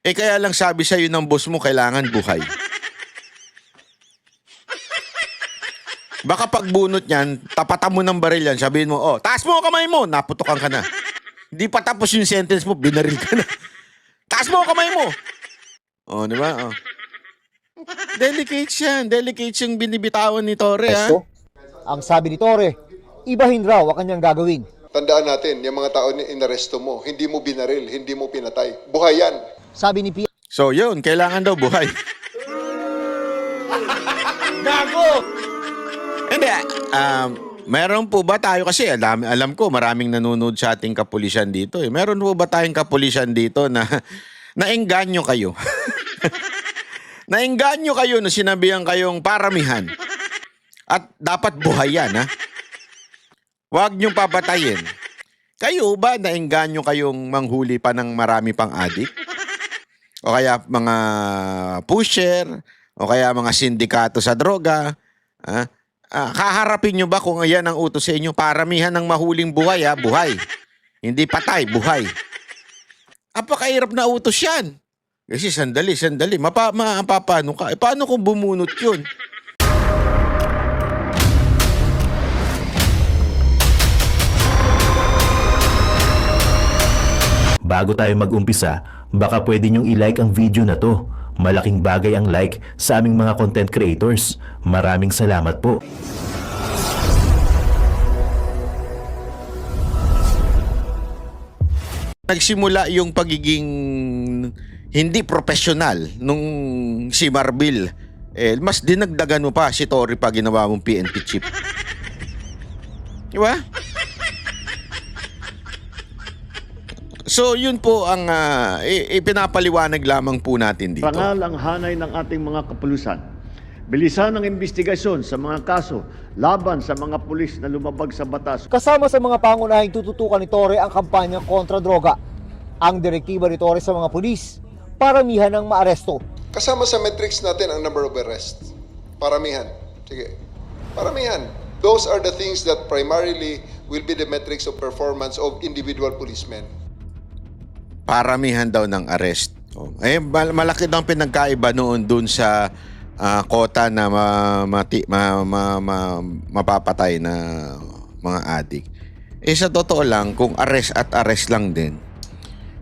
Eh kaya lang sabi sa'yo ng boss mo, kailangan buhay. Baka pagbunot niyan, tapatan mo ng baril yan, sabihin mo, oh, taas mo ang kamay mo, naputokan ka na. Hindi pa tapos yung sentence mo, binaril ka na. Taas mo ang kamay mo. Oh, di ba? Oh. Delicate yan. Delicate yung binibitawan ni Torre, ha? Ang sabi ni Torre, ibahin raw ang kanyang gagawin. Tandaan natin, yung mga tao na inaresto mo, hindi mo binaril, hindi mo pinatay. Buhay yan. Sabi ni Pia, So yun, kailangan daw buhay. Gago! Hindi, meron po ba tayo kasi, alam ko maraming nanonood sa ating kapulisan dito. Eh. Meron po ba tayong kapulisan dito na naengganyo kayo? Naengganyo kayo na sinabihan kayong paramihan. At dapat buhay yan, ha? Huwag niyong papatayin. Kayo ba naengganyo kayong manghuli pa ng marami pang adik? O kaya mga pusher? O kaya mga sindikato sa droga? Kaharapin nyo ba kung yan ang utos sa inyo? Paramihan ng mahuling buhay, ha? Buhay. Hindi patay, buhay. Apakahirap na utos yan. Kasi sandali. Paano ka? Paano kung bumunot yun? Bago tayo mag-umpisa, baka pwede nyong i-like ang video na to. Malaking bagay ang like sa aming mga content creators. Maraming salamat po. Nagsimula yung pagiging hindi profesional nung si Marbil. Mas dinagdagan mo pa si Torre pa ginawa mong PNP chief. Diba? So yun po ang ipinapaliwanag lamang po natin dito. Parangal ang hanay ng ating mga kapulisan. Bilisan ang investigasyon sa mga kaso laban sa mga pulis na lumabag sa batas. kasama sa mga pangunahing tututukan ni Torre ang kampanya kontra droga. Ang direktiba ni Torre sa mga pulis, paramihan ng maaresto. Kasama sa metrics natin ang number of arrests. Paramihan. Sige. Paramihan. Those are the things that primarily will be the metrics of performance of individual policemen. Paramihan daw ng arrest. Malaki daw ang pinagkaiba noon dun sa kota na mapapatay na mga adik. Sa totoo lang, kung arrest at arrest lang din,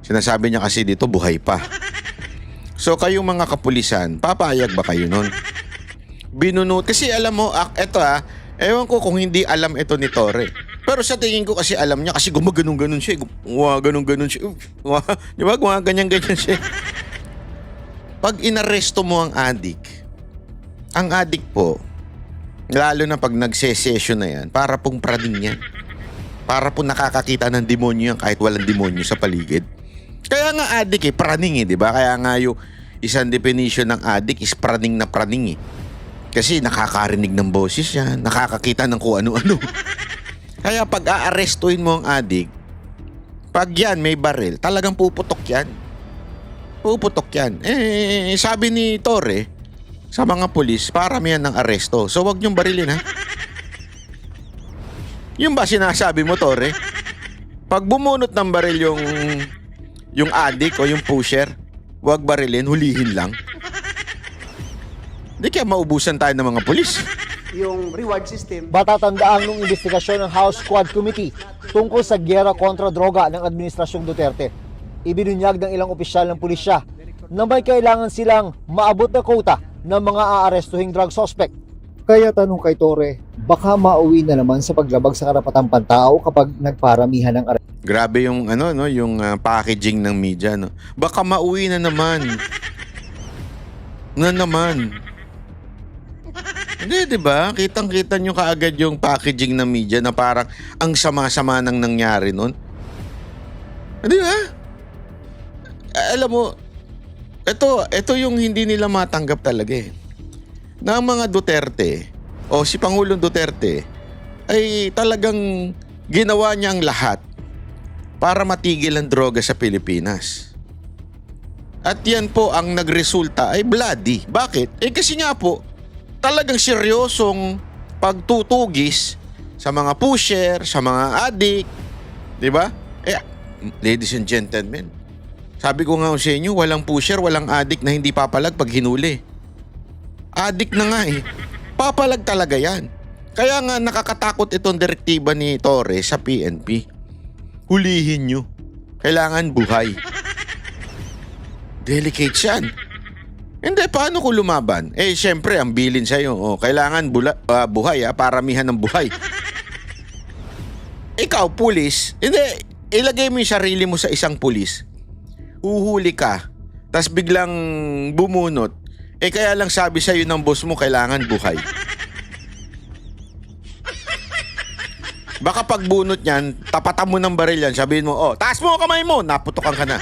sinasabi niya kasi dito buhay pa. So kayong mga kapulisan, papayag ba kayo nun? Binunot. Kasi alam mo, ewan ko kung hindi alam ito ni Torre. Pero sa tingin ko kasi alam niya kasi gumaganon-ganon siya. Gumaganon-ganon siya. Di ba? Gumaganyan-ganyan siya. Pag inaresto mo ang adik po, lalo na pag nagse-session na yan, para pong praning yan. Para pong nakakakita ng demonyo yan kahit walang demonyo sa paligid. Kaya nga adik praning di ba? Kaya nga yung isang definition ng adik is praning na praning Kasi nakakarinig ng boses yan, nakakakita ng kung ano-ano. Kaya pag aarestuhin mo ang adik, pag yan may baril, talagang puputok yan. Puputok yan. Sabi ni Torre, sa mga pulis, paramihan ng aresto. So wag niyong barilin, ha? Yung ba sinasabi mo, Torre? Pag bumunot ng baril yung adik o yung pusher, wag barilin, hulihin lang. Di kaya maubusan tayo ng mga pulis. Yung reward system. Matatandaan ng investigasyon ng House Squad Committee tungkol sa gyera kontra droga ng Administrasyong Duterte. Ibinunyag ng ilang opisyal ng pulisya na may kailangan silang maabot na quota ng mga aarestuhing drug suspect. Kaya tanong kay Torre, baka mauwi na naman sa paglabag sa karapatang pantao kapag nagparamihan ng aresto. Grabe yung yung packaging ng media, no. Baka mauwi na naman. Hindi, di ba? Kitang-kita nyo kaagad yung packaging ng media na parang ang sama-sama nang nangyari nun. Di ba? Alam mo, ito yung hindi nila matanggap talaga Na ang mga Duterte o si Pangulong Duterte ay talagang ginawa niya ang lahat para matigil ang droga sa Pilipinas. At yan po ang nagresulta ay bloody. Bakit? Kasi nga po, talagang seryosong pagtutugis sa mga pusher, sa mga adik, di ba? Ladies and gentlemen, Sabi ko nga sa inyo, walang pusher, walang addict na hindi papalag pag hinuli. Addict na nga eh. Papalag talaga yan. Kaya nga nakakatakot itong direktiba ni Torre sa PNP. Hulihin nyo. Kailangan buhay. Delicate yan. Hindi, paano ko lumaban? Eh, syempre, ang bilin sa'yo. Oh, kailangan buhay, paramihan ng buhay. Ikaw, pulis, hindi, ilagay mo yung sarili mo sa isang pulis. Huhuli ka, tas biglang bumunot. Eh, kaya lang sabi sa'yo ng boss mo, kailangan buhay. Baka pagbunot niyan, tapatan mo ng baril yan, sabihin mo, oh, taas mo ang kamay mo, naputokan ka na.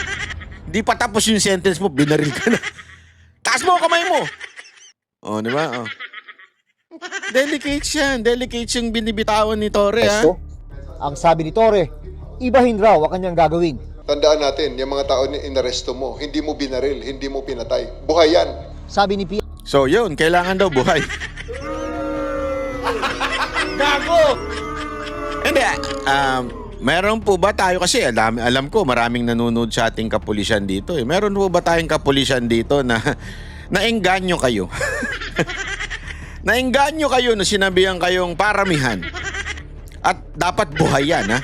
Di pa tapos yung sentence mo, binaril ka na. Taas mo ang kamay mo. Oh, di ba? Oh. Delicate yan. Delicate yung binibitawan ni Torre, ha? Pesto. Ang sabi ni Torre, ibahin raw ang kanyang gagawin. Tandaan natin, yung mga tao na inaresto mo, hindi mo binaril, hindi mo pinatay. Buhay yan. Sabi ni So, yun. Kailangan daw buhay. Gago! Hindi, meron po ba tayo kasi alam ko maraming nanonood sa ating kapulisan dito eh. Meron po ba tayong kapulisan dito na naengganyo kayo? Naengganyo kayo na sinabihan kayong paramihan. At dapat buhay yan, ha?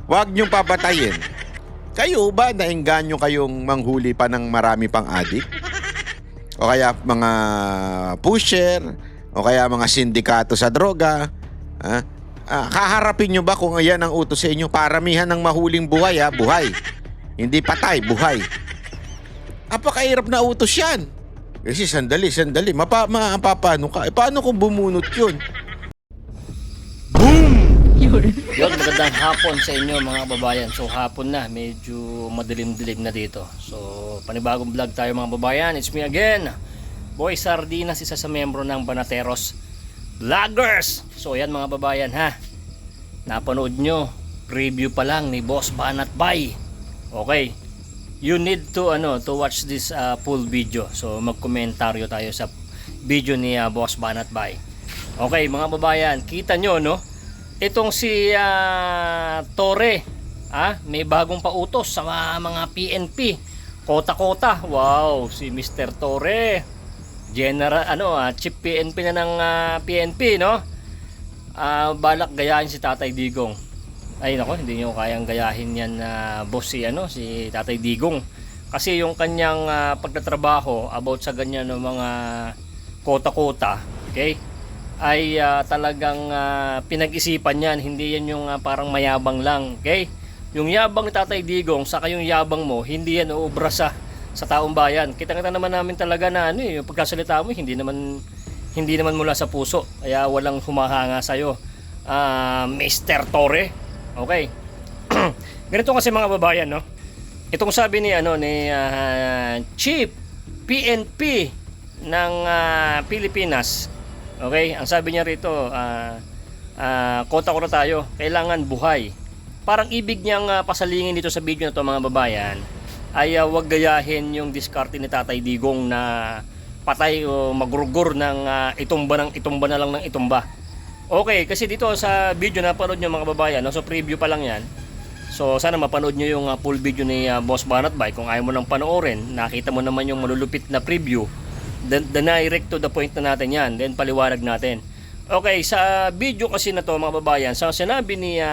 Huwag niyong papatayin. Kayo ba naengganyo kayong manghuli pa ng marami pang adik? O kaya mga pusher? O kaya mga sindikato sa droga? Ha? Kaharapin nyo ba kung yan ang utos sa inyo? Paramihan ng mahuling buhay, ha? Buhay. Hindi patay, buhay. Apakahirap na utos yan. Kasi sandali. Paano ka? Paano kung bumunot yun? Yun, magandang hapon sa inyo mga kababayan. So hapon na, medyo madilim-dilim na dito. So panibagong vlog tayo mga kababayan. It's me again, Boy Sardinas, isa sa membro ng Banateros Vloggers. So yan mga kababayan ha, napanood nyo, preview pa lang ni Boss Banat Bay. Okay, you need to watch this full video. So magkomentaryo tayo sa video ni Boss Banat Bay. Okay mga kababayan, kita nyo no, itong si Torre, may bagong pautos sa mga PNP, kota-kota. Wow, si Mr. Torre, General Chief PNP na ng PNP, no? Balak gayahin si Tatay Digong. Ay nako, hindi niyo kayang gayahin yan boss si Tatay Digong. Kasi yung kanyang pagtatrabaho about sa ganyan ng mga kota-kota, okay? Ay talagang pinag-isipan yan. Hindi yan yung parang mayabang lang, okay? Yung yabang ni Tatay Digong saka yung yabang mo, hindi yan uubra sa taong bayan. Kita-kita naman namin talaga na yung pagkasalita mo hindi naman mula sa puso. Kaya walang humahanga sa iyo, Mr. Torre. Okay. Ganito kasi mga babayan, no? Itong sabi ni Chief PNP ng Pilipinas. Okay, ang sabi niya rito, kota-kota tayo, kailangan buhay. Parang ibig niyang pasalingin dito sa video na to mga babayan ay wag gayahin yung diskarte ni Tatay Digong na patay o magrugur ng itumba na lang ng itumba. Okay, kasi dito sa video na panood niyo mga babayan, so preview pa lang yan. So sana mapanood niyo yung full video ni Boss Banat Bay. Kung ayaw mo nang panoorin, nakita mo naman yung malulupit na preview. The direct to the point na natin yan, then paliwanag natin. Okay, sa video kasi na to mga babayan, sa sinabi ni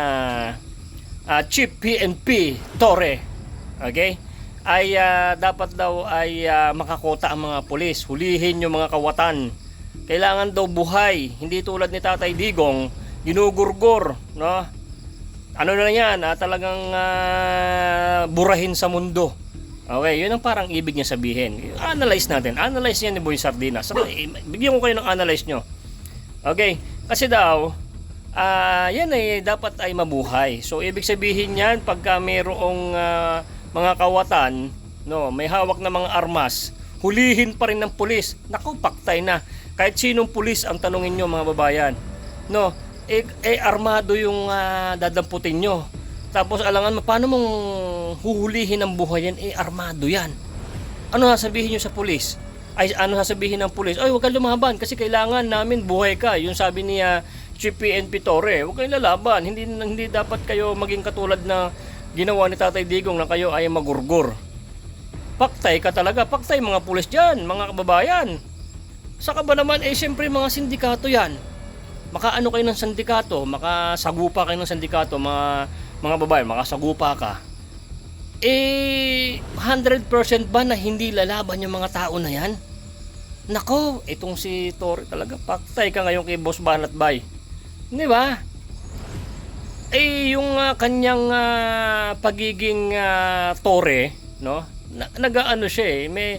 Chief PNP Torre, okay, ay dapat daw ay makakota ang mga pulis, hulihin yung mga kawatan, kailangan daw buhay, hindi tulad ni Tatay Digong ginugurgor, no? Ano na yan, talagang burahin sa mundo. Okay, yun ang parang ibig niya sabihin. Analyze natin. Analyze niya ni Boy Sardinas. Bigyan ko kayo ng analyze nyo. Okay, kasi daw, yan ay dapat ay mabuhay. So, ibig sabihin yan, pagka mayroong mga kawatan, no, may hawak na mga armas, hulihin pa rin ng pulis. Naku, paktay na. Kahit sinong pulis ang tanungin nyo mga babayan. No, armado yung dadamputin nyo. Tapos alangan mo, paano mong huhulihin ng buhay yan? Armado yan. Ano sasabihin nyo sa pulis? Ano sasabihin ng pulis? Ay, huwag kang lumaban kasi kailangan namin buhay ka. Yung sabi niya Chief PNP Torre, huwag kayong lalaban. Hindi dapat kayo maging katulad na ginawa ni Tatay Digong na kayo ay magurgur. Paktay ka talaga, paktay mga pulis dyan, mga kababayan. Saka ba naman, siyempre mga sindikato yan. Makaano kayo ng sindikato, makasagupa kayo ng sindikato, mga babayan, makasagupa ka. 100% ba na hindi lalaban yung mga tao na yan? Nako, itong si Tory talaga, paktay ka ngayon kay Boss Banat Bay. Di ba? Yung kanyang pagiging Tory, no? Nag-ano siya may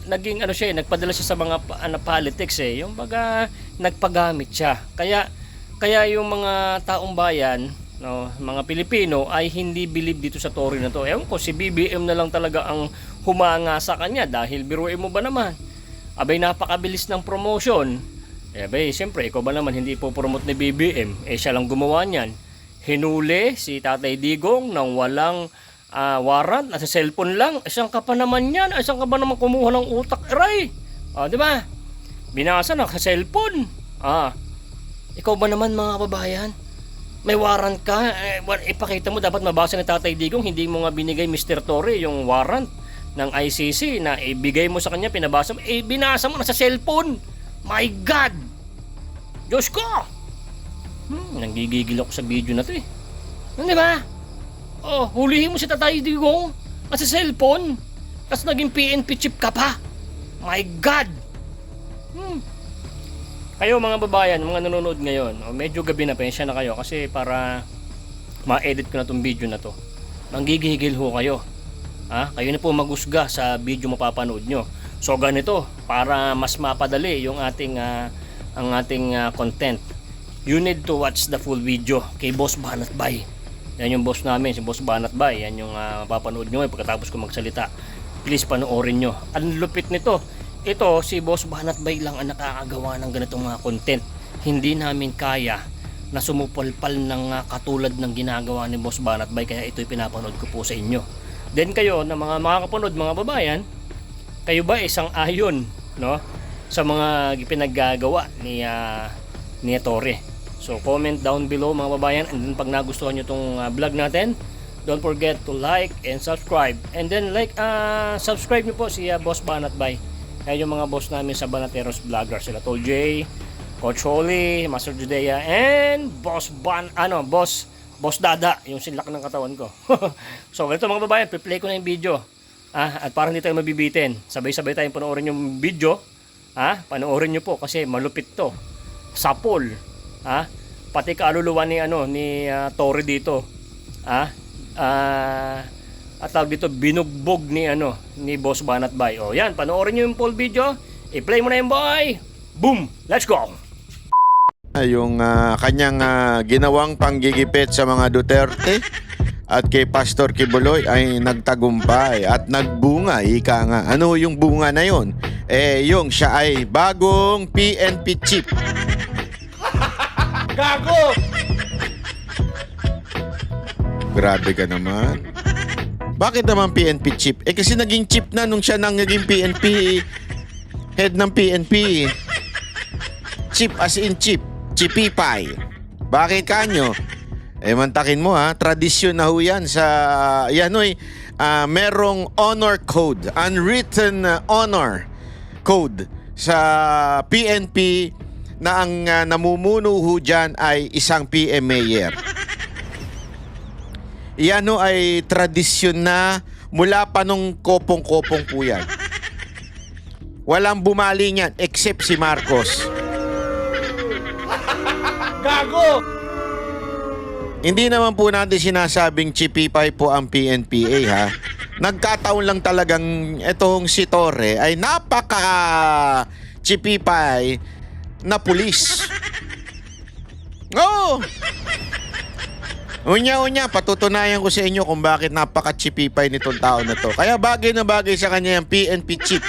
naging ano siya, nagpadala siya sa mga politics yung baga nagpagamit siya. Kaya yung mga taong bayan, no, mga Pilipino ay hindi believe dito sa Tory na to. Ewan ko, si BBM na lang talaga ang humanga sa kanya dahil biruin mo ba naman? Abay, napakabilis ng promotion. Abay, siyempre, ikaw ba naman hindi po promote ni BBM? Siya lang gumawa niyan. Hinuli si Tatay Digong nang walang warrant, nasa cellphone lang. Isang ka pa naman yan. Isang ka ba naman kumuha ng utak, aray? Di ba? Binasa na sa cellphone. Ikaw ba naman mga kababayan? May warrant ka, ipakita mo, dapat mabasa ni Tatay Digong, hindi mo nga binigay Mr. Tory yung warrant ng ICC na ibigay mo sa kanya, pinabasa mo, binasa mo na sa cellphone. My God! Diyos ko! Nanggigigil ako sa video na to Di ba? Hulihin mo si Tatay Digong sa cellphone, tapos naging PNP chip ka pa. My God! Kayo mga babayan, mga nanonood ngayon, medyo gabi na, pensya na kayo kasi para ma-edit ko na tong video na to. Manggigigil ho kayo. Kayo na po magusga sa video mapapanood nyo. So ganito, para mas mapadali yung ating content, you need to watch the full video kay Boss Banat Bay. Yan yung boss namin, si Boss Banat Bay. Yan yung mapapanood nyo pagkatapos ko magsalita. Please panoorin nyo. Ang lupit nito. Ito, si Boss Banat Bay lang ang nakakagawa ng ganitong mga content. Hindi namin kaya na sumupalpal ng katulad ng ginagawa ni Boss Banat Bay, kaya ito'y pinapanood ko po sa inyo. Then kayo na mga makakapanood, mga babayan, kayo ba isang ayon, no, sa mga pinaggagawa ni Tory? So comment down below mga babayan, and then pag nagustuhan nyo itong vlog natin, don't forget to like and subscribe. And then subscribe nyo po si Boss Banat Bay. Kaya yung mga boss namin sa Banateros Vloggers, sila Tol J, Coach Holly, Master Judea, and Boss Dada, yung sinlak ng katawan ko. So ganito mga babayan, play ko na yung video. At parang hindi tayo mabibitin. Sabay-sabay tayong panoorin yung video. Panoorin nyo po kasi malupit to. Sapol. Pati kaluluwa ni Tory dito. At tawag dito, binugbog ni Boss Banat Bay. Yan, panoorin nyo yung full video. I-play mo na yung boy. Boom! Let's go! Yung kanyang ginawang panggigipit sa mga Duterte at kay Pastor Kibuloy ay nagtagumpay at nagbunga, ika nga. Ano yung bunga na yun? Yung siya ay bagong PNP chief. Gago! Grabe ka naman. Bakit naman PNP chief? Kasi naging chief na nung siya nang naging PNP, head ng PNP. Chief as in chief. Chipipay. Bakit kanyo? Mantakin mo tradisyon na ho yan sa merong honor code, unwritten honor code sa PNP na ang namumuno ho dyan ay isang PM mayor. Yan ho ay tradisyon na mula pa nung kopong-kopong po yan. Walang bumali niyan except si Marcos. Gago! Hindi naman po natin sinasabing chipipay po ang PNPA Nagkataon lang talagang itong si Torre ay napaka chipipay na pulis. Oo! Unya, patutunayan ko sa inyo kung bakit napaka chipipay nitong tao na to. Kaya bagay na bagay sa kanya yung PNP chip.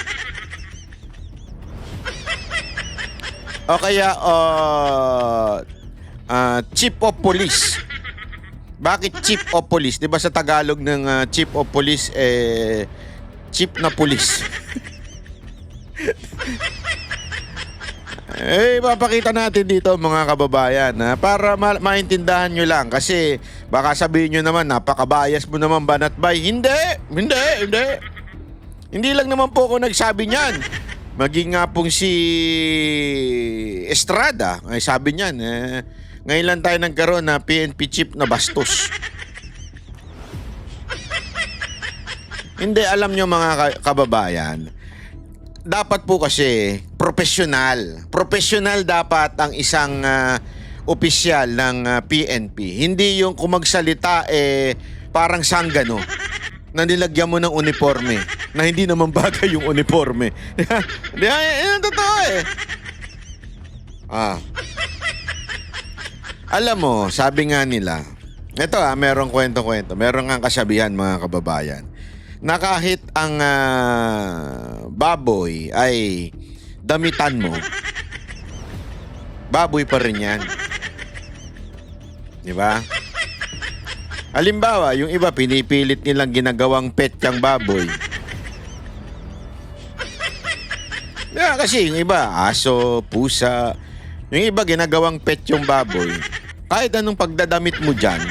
O kaya chief of police. Bakit chief of police? 'Di ba sa Tagalog ng chief of police chief na police? Papakita natin dito mga kababayan para maintindahan nyo lang kasi Baka sabihin nyo naman, napaka-bias mo naman, Banat Bay. Hindi. Hindi lang naman po ako nagsabi niyan. Maging nga pong si Estrada, ay sabi niyan, ngayon lang tayo nagkaroon na PNP chief na bastos. Hindi, alam nyo mga kababayan, dapat po kasi professional. Professional dapat ang isang opisyal ng PNP. Hindi yung kung magsalita parang sanggano na nilagyan mo ng uniforme na hindi naman bagay yung uniforme. Di ba? Yan totoo Alam mo, sabi nga nila, ito merong kwento-kwento, merong nga kasabihan mga kababayan, na kahit ang baboy ay damitan mo, baboy pa rin yan. Di ba? Halimbawa, yung iba pinipilit nilang ginagawang pet yung baboy. Yeah, kasi yung iba, aso, pusa, yung iba ginagawang pet yung baboy. Kahit anong pagdadamit mo dyan,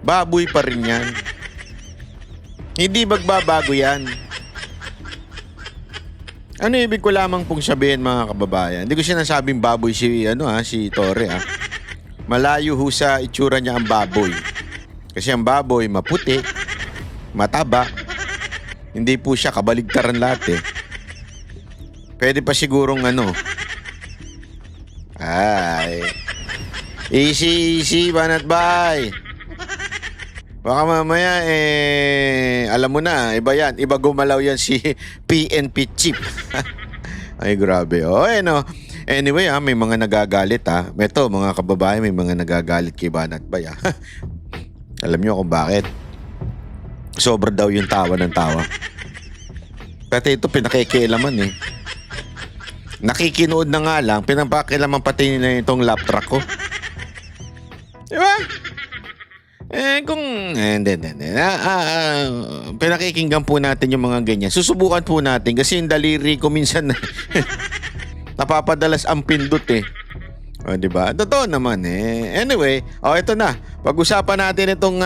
baboy pa rin yan. Hindi magbabago yan. Ano ibig ko lamang pong sabihin mga kababayan? Hindi ko sinasabing baboy si Torre Malayo ho sa itsura niya ang baboy. Kasi ang baboy maputi, mataba. Hindi po siya kabaligtaran lahat Pwede pa sigurong easy, Banat Bay. Baka mamaya alam mo na, iba yan. Iba gumalaw yan si PNP chief. Ay grabe. Anyway, may mga nagagalit Ito, mga kababayan, may mga nagagalit kay Banat Bay Alam nyo kung bakit? Sobra daw yung tawa ng tawa. Pati ito, pinakikialaman Nakikinood na nga lang, pinapakialaman pati nila itong lap truck ko. Diba? Pinakikinggan po natin yung mga ganyan. Susubukan po natin kasi yung daliri ko minsan napapadalas ang pindot diba? Totoo naman Anyway, ito na. Pag-usapan natin itong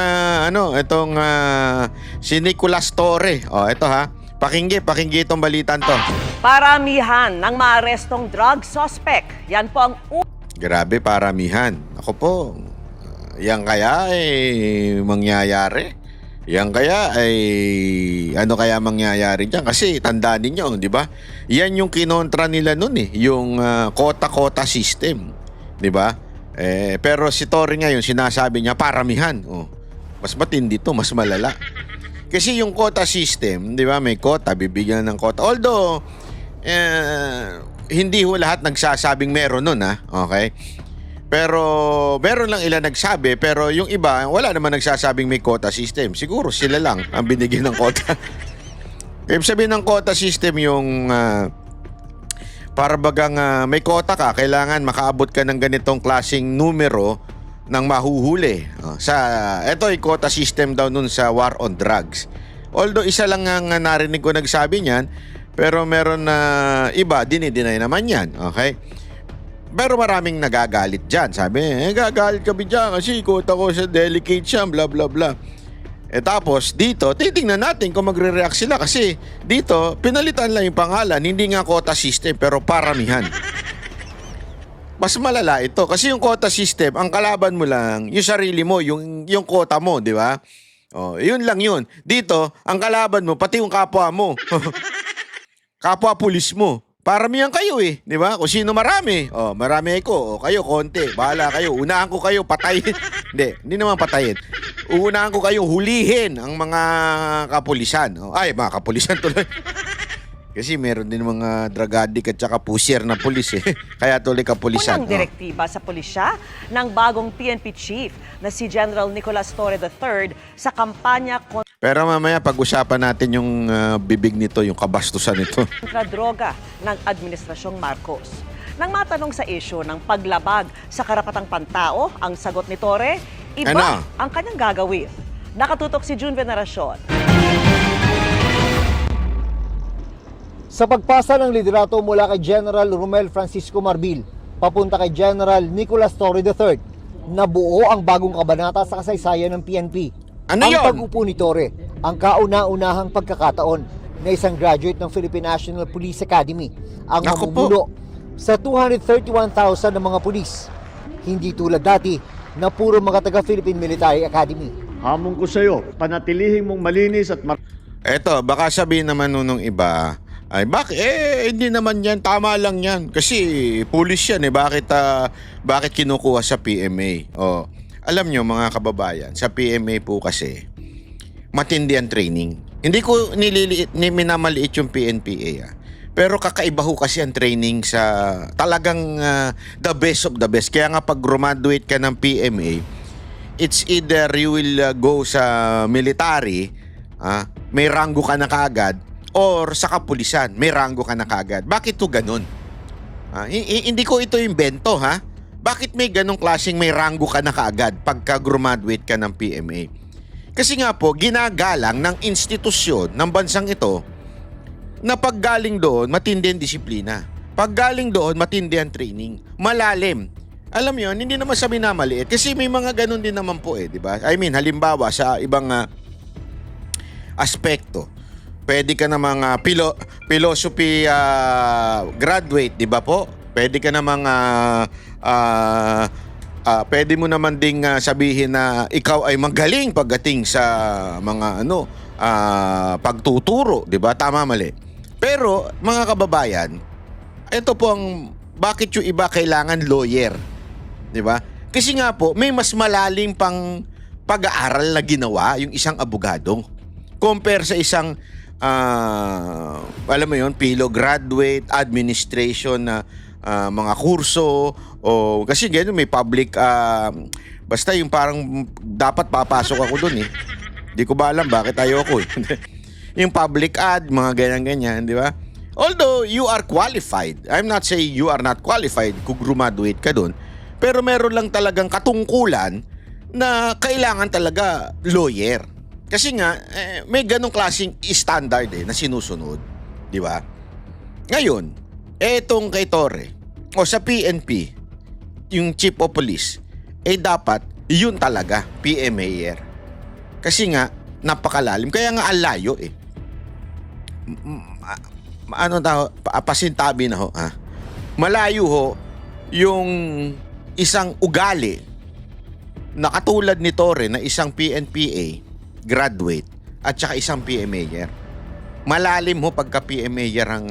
si Nicolas Torre. Ito Pakinggi itong balitan to. Paramihan ng maarestong drug suspect. Yan po ang Grabe, paramihan. Ako po, yan kaya mangyayari? Yan kaya ano kaya mangyayari dyan? Kasi tandaan ninyo, di ba? Yan yung kinontra nila nun yung kota-kota system. Di ba? Pero si Torre ngayon, sinasabi niya, paramihan. Mas matindi to, mas malala. Kasi yung quota system, di ba, may quota, bibigyan ng quota. Although, hindi ho lahat nagsasabing meron nun, okay? Pero, meron lang ilan nagsabi, pero yung iba, wala naman nagsasabing may quota system. Siguro sila lang ang binigyan ng quota. Ibig sabihin ng quota system yung, para bagang may quota ka, kailangan makaabot ka ng ganitong klaseng numero ng mahuhuli. Ito ay quota system daw nun sa war on drugs. Although isa lang ang narinig ko nagsabi niyan, pero meron na iba, dinideny naman yan. Okay? Pero maraming nagagalit dyan. Sabi, gagalit kami dyan kasi quota ko sa delicate siya, bla bla bla. Tapos dito, titingnan natin kung magre-react sila kasi dito, pinalitan lang yung pangalan, hindi nga quota system pero paramihan. Mas malala ito kasi yung quota system, ang kalaban mo lang yung sarili mo, yung quota mo, di ba? Yun lang yun. Dito, ang kalaban mo pati yung kapwa mo. Kapwa pulis mo. Paramihan kayo di ba? Kung sino marami, marami ako, kayo konti, bahala kayo. Unahan ko kayo patayin. Hindi naman patayin. Unahan ko kayo hulihin ang mga kapulisan. Mga kapulisan tuloy. Kasi meron din mga drug addict at saka pusher na pulis Kaya tuloy kapulisan. Unang direktiba sa pulisya ng bagong PNP chief na si General Nicolas Torre III sa kampanya Pero mamaya pag-usapan natin yung bibig nito, yung kabastusan nito. kontra droga ng Administrasyong Marcos. Nang matanong sa issue ng paglabag sa karapatang pantao, ang sagot ni Torre, iba ang kanyang gagawin. Nakatutok si June Veneracion. Sa pagpasa ng liderato mula kay General Romel Francisco Marbil, papunta kay General Nicolas Torre III, nabuo ang bagong kabanata sa kasaysayan ng PNP. Ano ang yun? pag-upo ni Torre, ang kauna-unahang pagkakataon na isang graduate ng Philippine National Police Academy ang Naku po. mamumuno sa 231,000 ng mga pulis. Hindi tulad dati na puro mga taga-Philippine Military Academy. Hamon ko sa iyo, panatilihin mong malinis at Eto, baka sabihin naman nung iba, ay bakit? Hindi naman yan, tama lang yan. Kasi pulis yan bakit kinukuha sa PMA? Oh, alam nyo mga kababayan, sa PMA po kasi, matindi ang training. Hindi ko minamaliit yung PNPA. Pero kakaiba ho kasi ang training sa talagang the best of the best. Kaya nga pag graduate ka ng PMA, it's either you will go sa military, may ranggo ka na kaagad, or sa kapulisan, may ranggo ka na kaagad. Bakit to ganun? Hindi ko ito invento, ha? Bakit may ganong klaseng may ranggo ka na kaagad pagka graduate ka ng PMA? Kasi nga po, ginagalang ng institusyon ng bansang ito na paggaling doon, matindi ang disiplina. Paggaling doon, matindi ang training. Malalim. Alam mo yun, hindi naman sa minamaliit. Kasi may mga ganun din naman po di ba? I mean, halimbawa sa ibang aspekto. Pwede ka namang philosophy graduate, di ba po? Pwede ka namang pwede mo naman ding sabihin na ikaw ay magaling pagdating sa mga pagtuturo, di ba? Tama, mali. Pero mga kababayan, ito po ang bakit yung iba kailangan lawyer, di ba? Kasi nga po may mas malalim pang pag-aaral na ginawa yung isang abogado compare sa isang alam mo yun, PILO graduate, administration na mga kurso o kasi ganyan may public basta yung parang dapat papasok ako dun Di ko ba alam bakit ayoko yung public ad, mga ganyan-ganyan, di ba? Although you are qualified, I'm not saying you are not qualified kung graduate ka dun, pero meron lang talagang katungkulan na kailangan talaga lawyer. Kasi nga, may ganong klaseng standard na sinusunod, di ba? Ngayon, etong kay Torre, o sa PNP, yung Chief of Police, dapat yun talaga, PMAer. Kasi nga, napakalalim. Kaya nga alayo pasintabi na ho, malayo ho yung isang ugali na katulad ni Torre na isang PNPA graduate at saka isang PMAer. Malalim ho pagka PMAer ang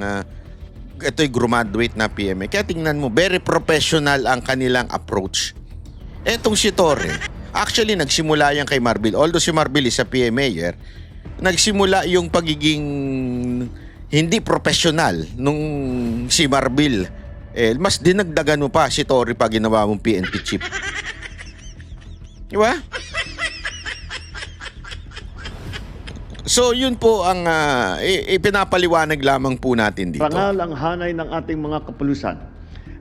ito'y graduate na PMA. Kaya tingnan mo, very professional ang kanilang approach. Etong si Torre, actually nagsimula yan kay Marbil. Although si Marbil is sa PMAer, nagsimula yung pagiging hindi professional nung si Marbil. Mas dinagdagan mo pa si Torre pag ginawa mong PNP chief. Di ba? So yun po ang ipinapaliwanag lamang po natin dito. Parangal ang hanay ng ating mga kapulisan.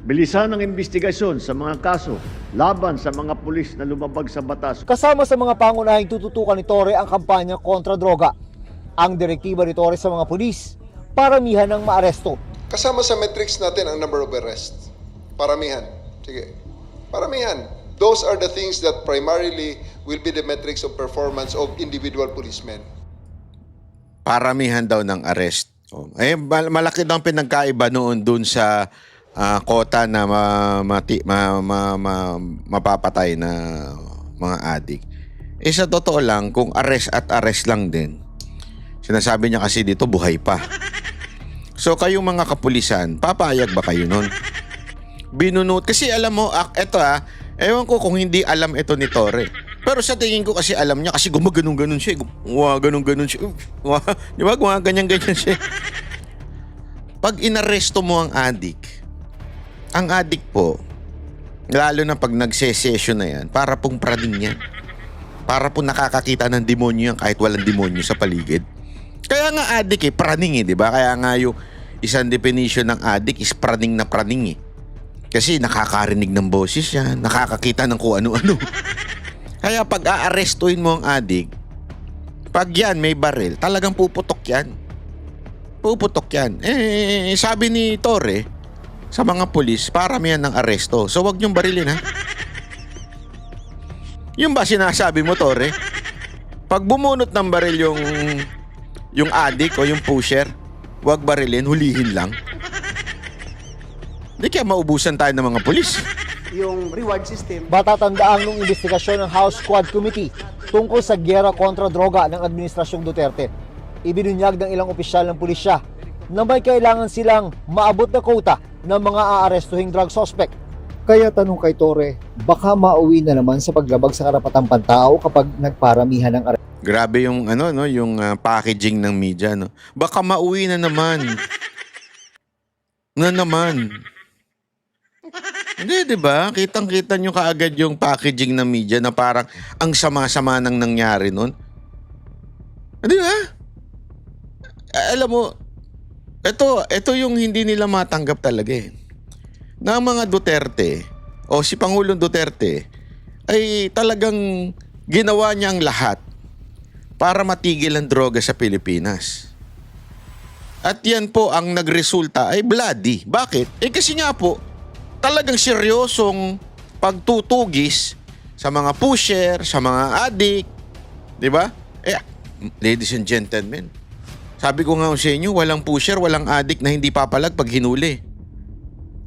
Bilisan ang investigasyon sa mga kaso laban sa mga pulis na lumabag sa batas. Kasama sa mga pangunahing tututukan ni Torre ang kampanya kontra droga. Ang direktiba ni Torre sa mga pulis, paramihan ng maaresto. Kasama sa metrics natin ang number of arrests. Paramihan. Sige. Paramihan. Those are the things that primarily will be the metrics of performance of individual policemen. Paramihan daw ng arrest. Malaki daw ang pinagkaiba noon dun sa kota na mapapatay na mga adik. Sa totoo lang, kung arrest at arrest lang din, sinasabi niya kasi dito buhay pa. So kayong mga kapulisan, papayag ba kayo nun? Binunot. Kasi alam mo, ewan ko kung hindi alam ito ni Torre. Pero sa tingin ko kasi alam niya kasi gumaganon-ganon siya. Gumaganon-ganon siya. Di ba? Gumaganyan-ganyan siya. Pag inaresto mo ang adik po, lalo na pag nagse-session na yan, para pong praning yan. Para pong nakakakita ng demonyo yan kahit walang demonyo sa paligid. Kaya nga adik praning di ba? Kaya nga yung isang definition ng adik is praning na praning Kasi nakakarinig ng boses yan, nakakakita ng kung ano-ano. Kaya pag aarestuhin mo ang adik, pag yan may baril, talagang puputok yan. Puputok yan. Sabi ni Torre, sa mga pulis, paramihan ng aresto. So wag niyong barilin Yung ba sinasabi mo, Tore? Pag bumunot ng baril yung addict o yung pusher, huwag barilin, hulihin lang. Hindi kaya maubusan tayo ng mga pulis. Yung reward system, Matatandaan nung investigasyon ng House Quad Committee tungkol sa gyera kontra droga ng Administrasyong Duterte. Ibinunyag ng ilang opisyal ng pulisya na may kailangan silang maabot na quota ng mga aarestuhing drug suspect. Kaya tanong kay Tore, baka mauwi na naman sa paglabag sa karapatang pantao kapag nagparamihan ng aresto. Grabe yung yung packaging ng media, no. Baka mauwi na naman. Na naman. Hindi, 'di ba? Kitang-kita nyo kaagad yung packaging ng media na parang ang sama-sama nang nangyari nun. 'Di ba? Alam mo, ito yung hindi nila matanggap talaga eh. Na ang mga Duterte o si Pangulong Duterte ay talagang ginawa niya ang lahat para matigil ang droga sa Pilipinas. At yan po ang nagresulta ay bloody. Bakit? Kasi nga po, talagang seryosong pagtutugis sa mga pusher, sa mga addict. Diba? Ladies and gentlemen, sabi ko nga sa inyo, walang pusher, walang addict na hindi papalag pag hinuli.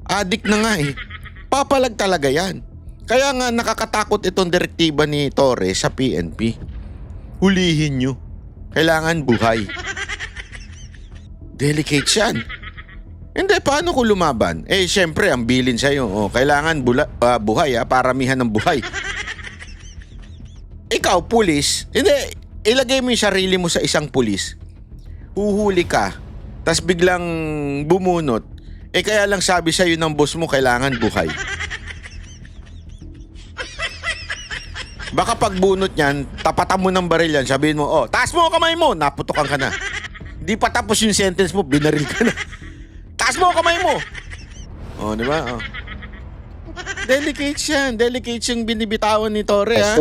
Addict na nga eh. Papalag talaga yan. Kaya nga nakakatakot itong direktiba ni Torres sa PNP. Hulihin nyo. Kailangan buhay. Delicate yan. Hindi, paano kung lumaban? Syempre, ang bilin sa'yo. Kailangan buhay, paramihan ng buhay. Ikaw, pulis, hindi, ilagay mo yung sarili mo sa isang pulis. Huhuli ka, tas biglang bumunot. Kaya lang sabi sa'yo ng boss mo, kailangan buhay. Baka pagbunot niyan, tapatan mo ng baril yan, sabihin mo, taas mo ang kamay mo, naputokan ka na. Di pa tapos yung sentence mo, binaril ka na. Taas mo ang kamay mo. Di ba? Delicate yan. Delicate yung binibitawan ni Torre, ha?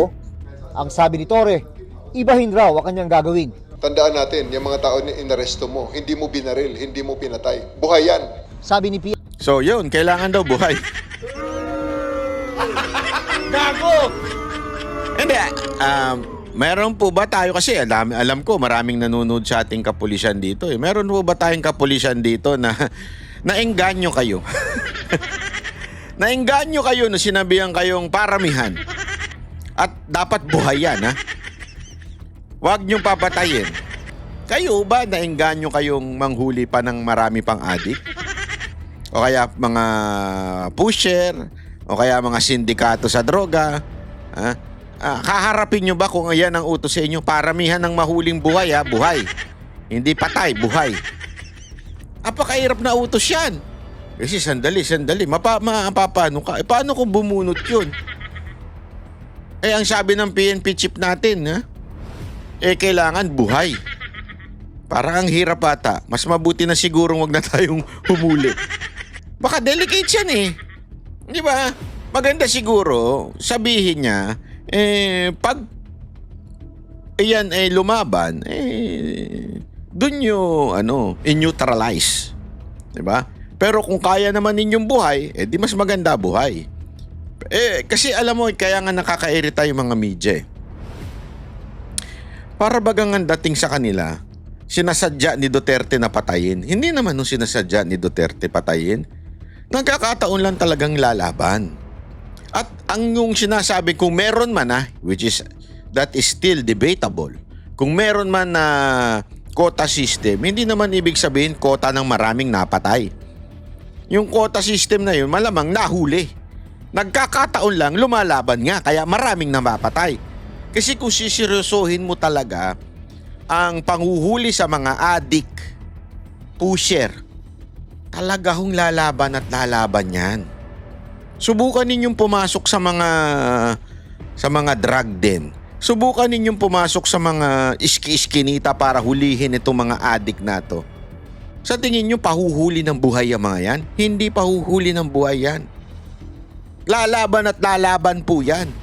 Ang sabi ni Tore, ibahin raw ang kanyang gagawin. Tandaan natin, yung mga tao na inaresto mo, hindi mo binaril, hindi mo pinatay. Buhay yan. Sabi ni Pia, So yun, kailangan daw buhay. Gago! Hindi, meron po ba tayo, kasi alam ko maraming nanonood sa ating kapulisan dito eh. Meron po ba tayong kapulisan dito na naengganyo kayo? Naengganyo kayo na sinabihan kayong paramihan. At dapat buhay yan, ha? Huwag niyong papatayin. Kayo ba naengganyo kayong manghuli pa ng marami pang adik? O kaya mga pusher? O kaya mga sindikato sa droga? Kaharapin nyo ba kung yan ang utos sa inyo? Paramihan ng mahuling buhay, ha? Buhay. Hindi patay, buhay. Apakahirap na utos yan. Kasi sandali. Paano ka? Paano kung bumunot yun? Ang sabi ng PNP chief natin, ha? Kailangan buhay. Parang ang hirap ata. Mas mabuti na siguro wag na tayong humuli. Baka delicate yan eh. Di ba? Maganda siguro sabihin niya, pag iyan lumaban, dun nyo, i-neutralize. Di ba? Pero kung kaya naman ninyong buhay, di mas maganda buhay. Kasi alam mo, kaya nga nakakairita yung mga media eh. Para bagang ang dating sa kanila, sinasadya ni Duterte na patayin. Hindi naman nung sinasadya ni Duterte patayin. Nagkakataon lang talagang lalaban. At ang yung sinasabi, kung meron man that is still debatable. Kung meron man na quota system, hindi naman ibig sabihin quota ng maraming napatay. Yung quota system na yun, malamang nahuli. Nagkakataon lang, lumalaban nga, kaya maraming namapatay. Kasi kung siseryosohin mo talaga ang panghuhuli sa mga addict, pusher, talaga hong lalaban at lalaban yan. Subukan ninyong pumasok sa mga drug den. Subukan ninyong pumasok sa mga iski-iskinita para hulihin itong mga addict na to. Sa tingin nyo, pahuhuli ng buhay ang mga yan? Hindi pahuhuli ng buhay yan. Lalaban at lalaban po yan.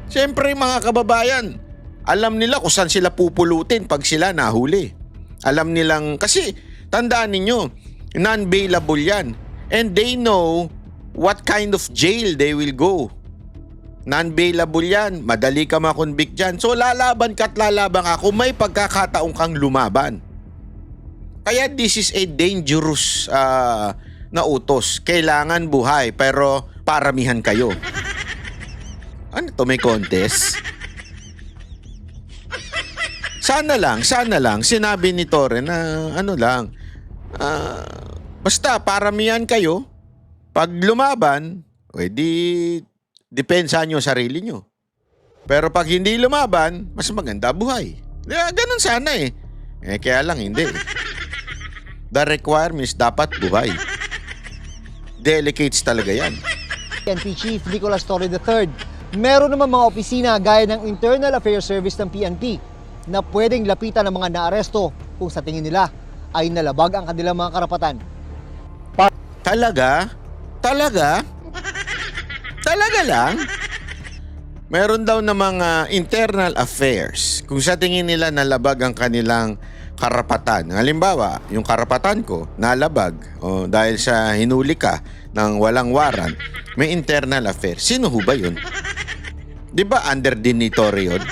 Siyempre mga kababayan, alam nila kung saan sila pupulutin pag sila nahuli. Alam nilang, kasi tandaan ninyo, non-bailable yan. And they know what kind of jail they will go. Non-bailable yan. Madali ka makonvict dyan. So lalaban ka at lalaban ka kung may pagkakataong kang lumaban. Kaya this is a dangerous na utos. Kailangan buhay pero paramihan kayo. Ano to, may contest? Sana lang, sinabi ni Torre na ano lang, basta paramihan kayo, pag lumaban, di depensa nyo sarili nyo. Pero pag hindi lumaban, mas maganda buhay. Ganun sana eh. Kaya lang hindi. The requirements dapat buhay. Delicates talaga yan. PNP Chief Nicolas Torre III, meron naman mga opisina gaya ng Internal Affairs Service ng PNP na pwedeng lapitan ng mga naaresto kung sa tingin nila ay nalabag ang kanilang mga karapatan. Talaga? Talaga? Talaga lang? Meron daw na mga internal affairs kung sa tingin nila nalabag ang kanilang karapatan. Halimbawa, yung karapatan ko nalabag dahil sa hinuli ka ng walang warrant, may internal affairs. Sino ho ba yun? Di ba under din ni Torre yun?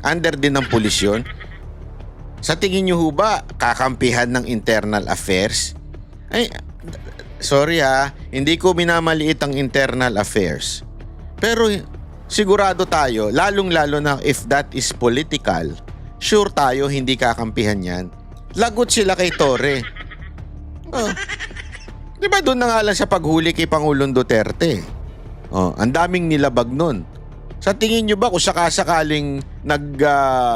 Under din ng pulis yun? Sa tingin nyo ho ba kakampihan ng internal affairs? Ay, sorry hindi ko minamaliit ang internal affairs. Pero sigurado tayo, lalong-lalo na if that is political, sure tayo hindi kakampihan yan. Lagot sila kay Torre. Di ba doon na nga lang sa paghuli kay Pangulong Duterte? Ang daming nilabag nun. Sa tingin nyo ba kung sakasakaling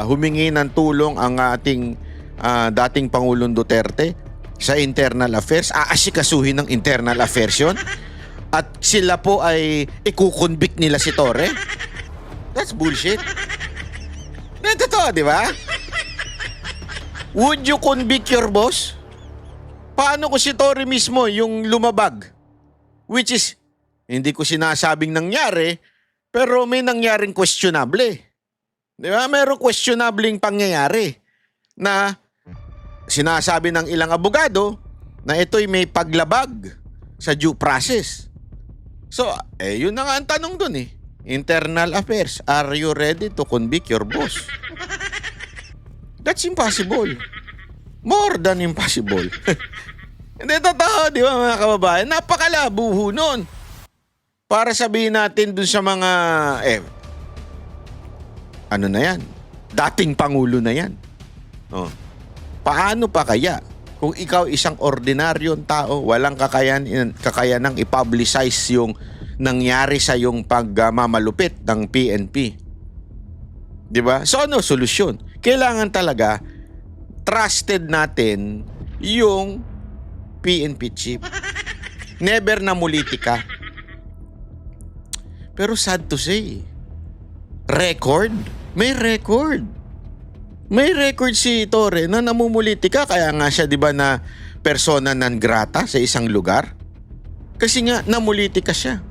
humingi ng tulong ang ating dating Pangulong Duterte sa internal affairs, aasikasuhin ng internal affairs yun? At sila po ay ikukonvict nila si Torre? That's bullshit. Totoo, di ba? Would you convict your boss? Paano kung si Torre mismo yung lumabag? Which is, hindi ko sinasabing nangyari, pero may nangyaring questionable. Di ba? Merong questionabling pangyayari na sinasabi ng ilang abogado na ito'y may paglabag sa due process. So, yun na nga ang tanong dun eh. Internal affairs, are you ready to convict your boss? That's impossible. More than impossible. Hindi totoo, di ba mga kababayan? Napakalabo ho nun. Para sabihin natin dun sa mga, ano na yan? Dating Pangulo na yan. Paano pa kaya kung ikaw isang ordinaryong tao, walang kakayanang i-publicize yung nangyari sa yung pagmamalupit ng PNP? Di ba? So ano solusyon? Kailangan talaga trusted natin yung PNP chief. Never na mulitika. Pero sad to say, record? May record. May record si Torre na namumulitika, kaya nga siya 'di ba na persona non grata sa isang lugar? Kasi nga namulitika siya.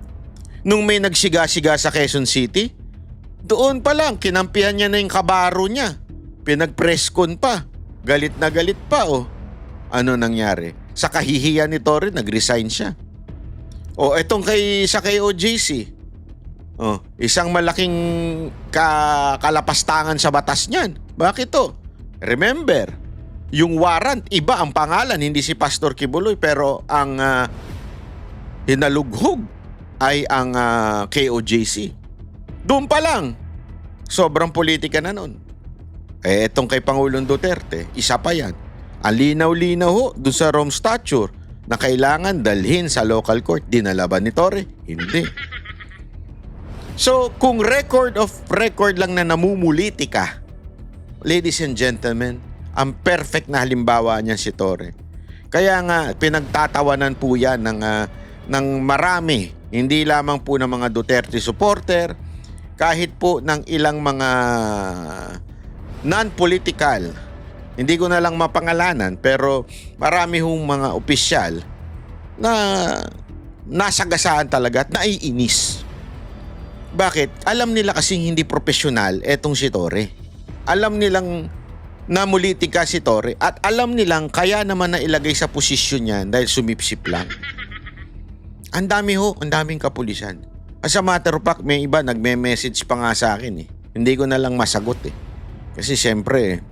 Nung may nagsiga-siga sa Quezon City, doon pa lang kinampihan niya na yung kabaro niya. Pinag-press-con pa. Galit na galit pa Ano nangyari? Sa kahihiyan ni Torre, nag-resign siya. Etong sa KOJC. Isang malaking kalapastangan sa batas niyan. Bakit to? Remember, yung warrant, iba ang pangalan, hindi si Pastor Kibuloy, pero ang hinalughog ay ang KOJC. Doon pa lang, sobrang politika na nun. Etong kay Pangulong Duterte, isa pa yan. Ang linaw-linaw ho doon sa Rome Statute na kailangan dalhin sa local court. Dinala ba ni Torre? Hindi. So, kung record lang na namumulitika, ladies and gentlemen, ang perfect na halimbawa niya si Torre. Kaya nga, pinagtatawanan po yan ng marami, hindi lamang po ng mga Duterte supporter, kahit po ng ilang mga non-political, hindi ko na lang mapangalanan, pero marami hong mga opisyal na nasagasaan talaga at naiinis. Bakit? Alam nila kasing hindi profesional etong si Torre. Alam nilang namulitika si Torre at alam nilang kaya naman na ilagay sa posisyon niyan dahil sumipsip lang. Ang daming kapulisan. As a matter of fact, may iba nagme-message pa nga sa akin eh. Hindi ko na lang masagot eh. Kasi syempre,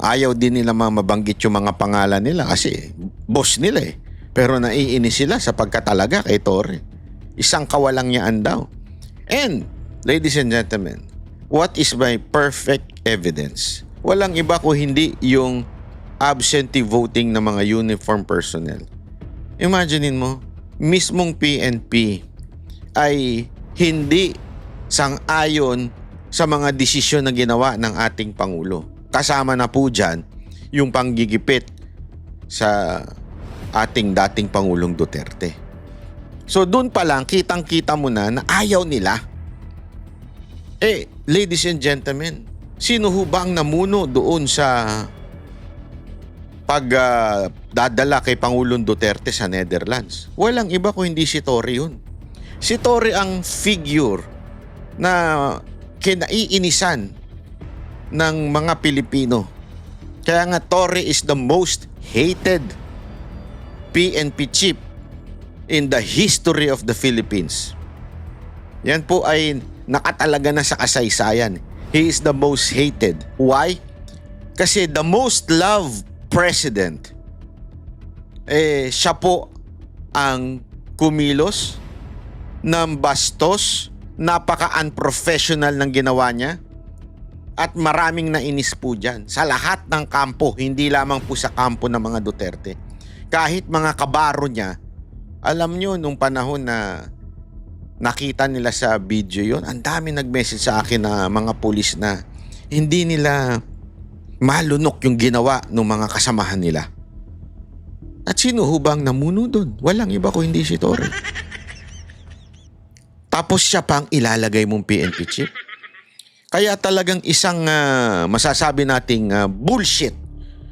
ayaw din nila mabanggit yung mga pangalan nila kasi boss nila eh. Pero naiinis sila sapagkat talaga kay Torre. Isang kawalang niyaan daw. And, ladies and gentlemen, what is my perfect evidence? Walang iba kung hindi yung absentee voting ng mga uniform personnel. Imaginein mo, mismong PNP ay hindi sang-ayon sa mga desisyon na ginawa ng ating Pangulo. Kasama na po dyan yung panggigipit sa ating dating Pangulong Duterte. So doon pa lang, kitang-kita mo na ayaw nila. Ladies and gentlemen, sino ho ba ang namuno doon sa pagdadala kay Pangulong Duterte sa Netherlands? Walang iba kung hindi si Torre yun. Si Torre ang figure na kinaiinisan ng mga Pilipino. Kaya nga Torre is the most hated PNP chief in the history of the Philippines. Yan po ay nakatalaga na sa kasaysayan. He is the most hated. Why? Kasi the most loved president, siya po ang kumilos ng bastos, napaka-unprofessional ng ginawa niya, at maraming nainis po dyan sa lahat ng kampo, hindi lamang po sa kampo ng mga Duterte. Kahit mga kabaro niya, alam nyo, nung panahon na nakita nila sa video yon, ang dami nag-message sa akin na mga pulis na hindi nila malunok yung ginawa ng mga kasamahan nila. At sino ho bang namuno doon? Walang iba ko hindi si Torre. Tapos siya pang ilalagay mong PNP chief. Kaya talagang isang masasabi nating bullshit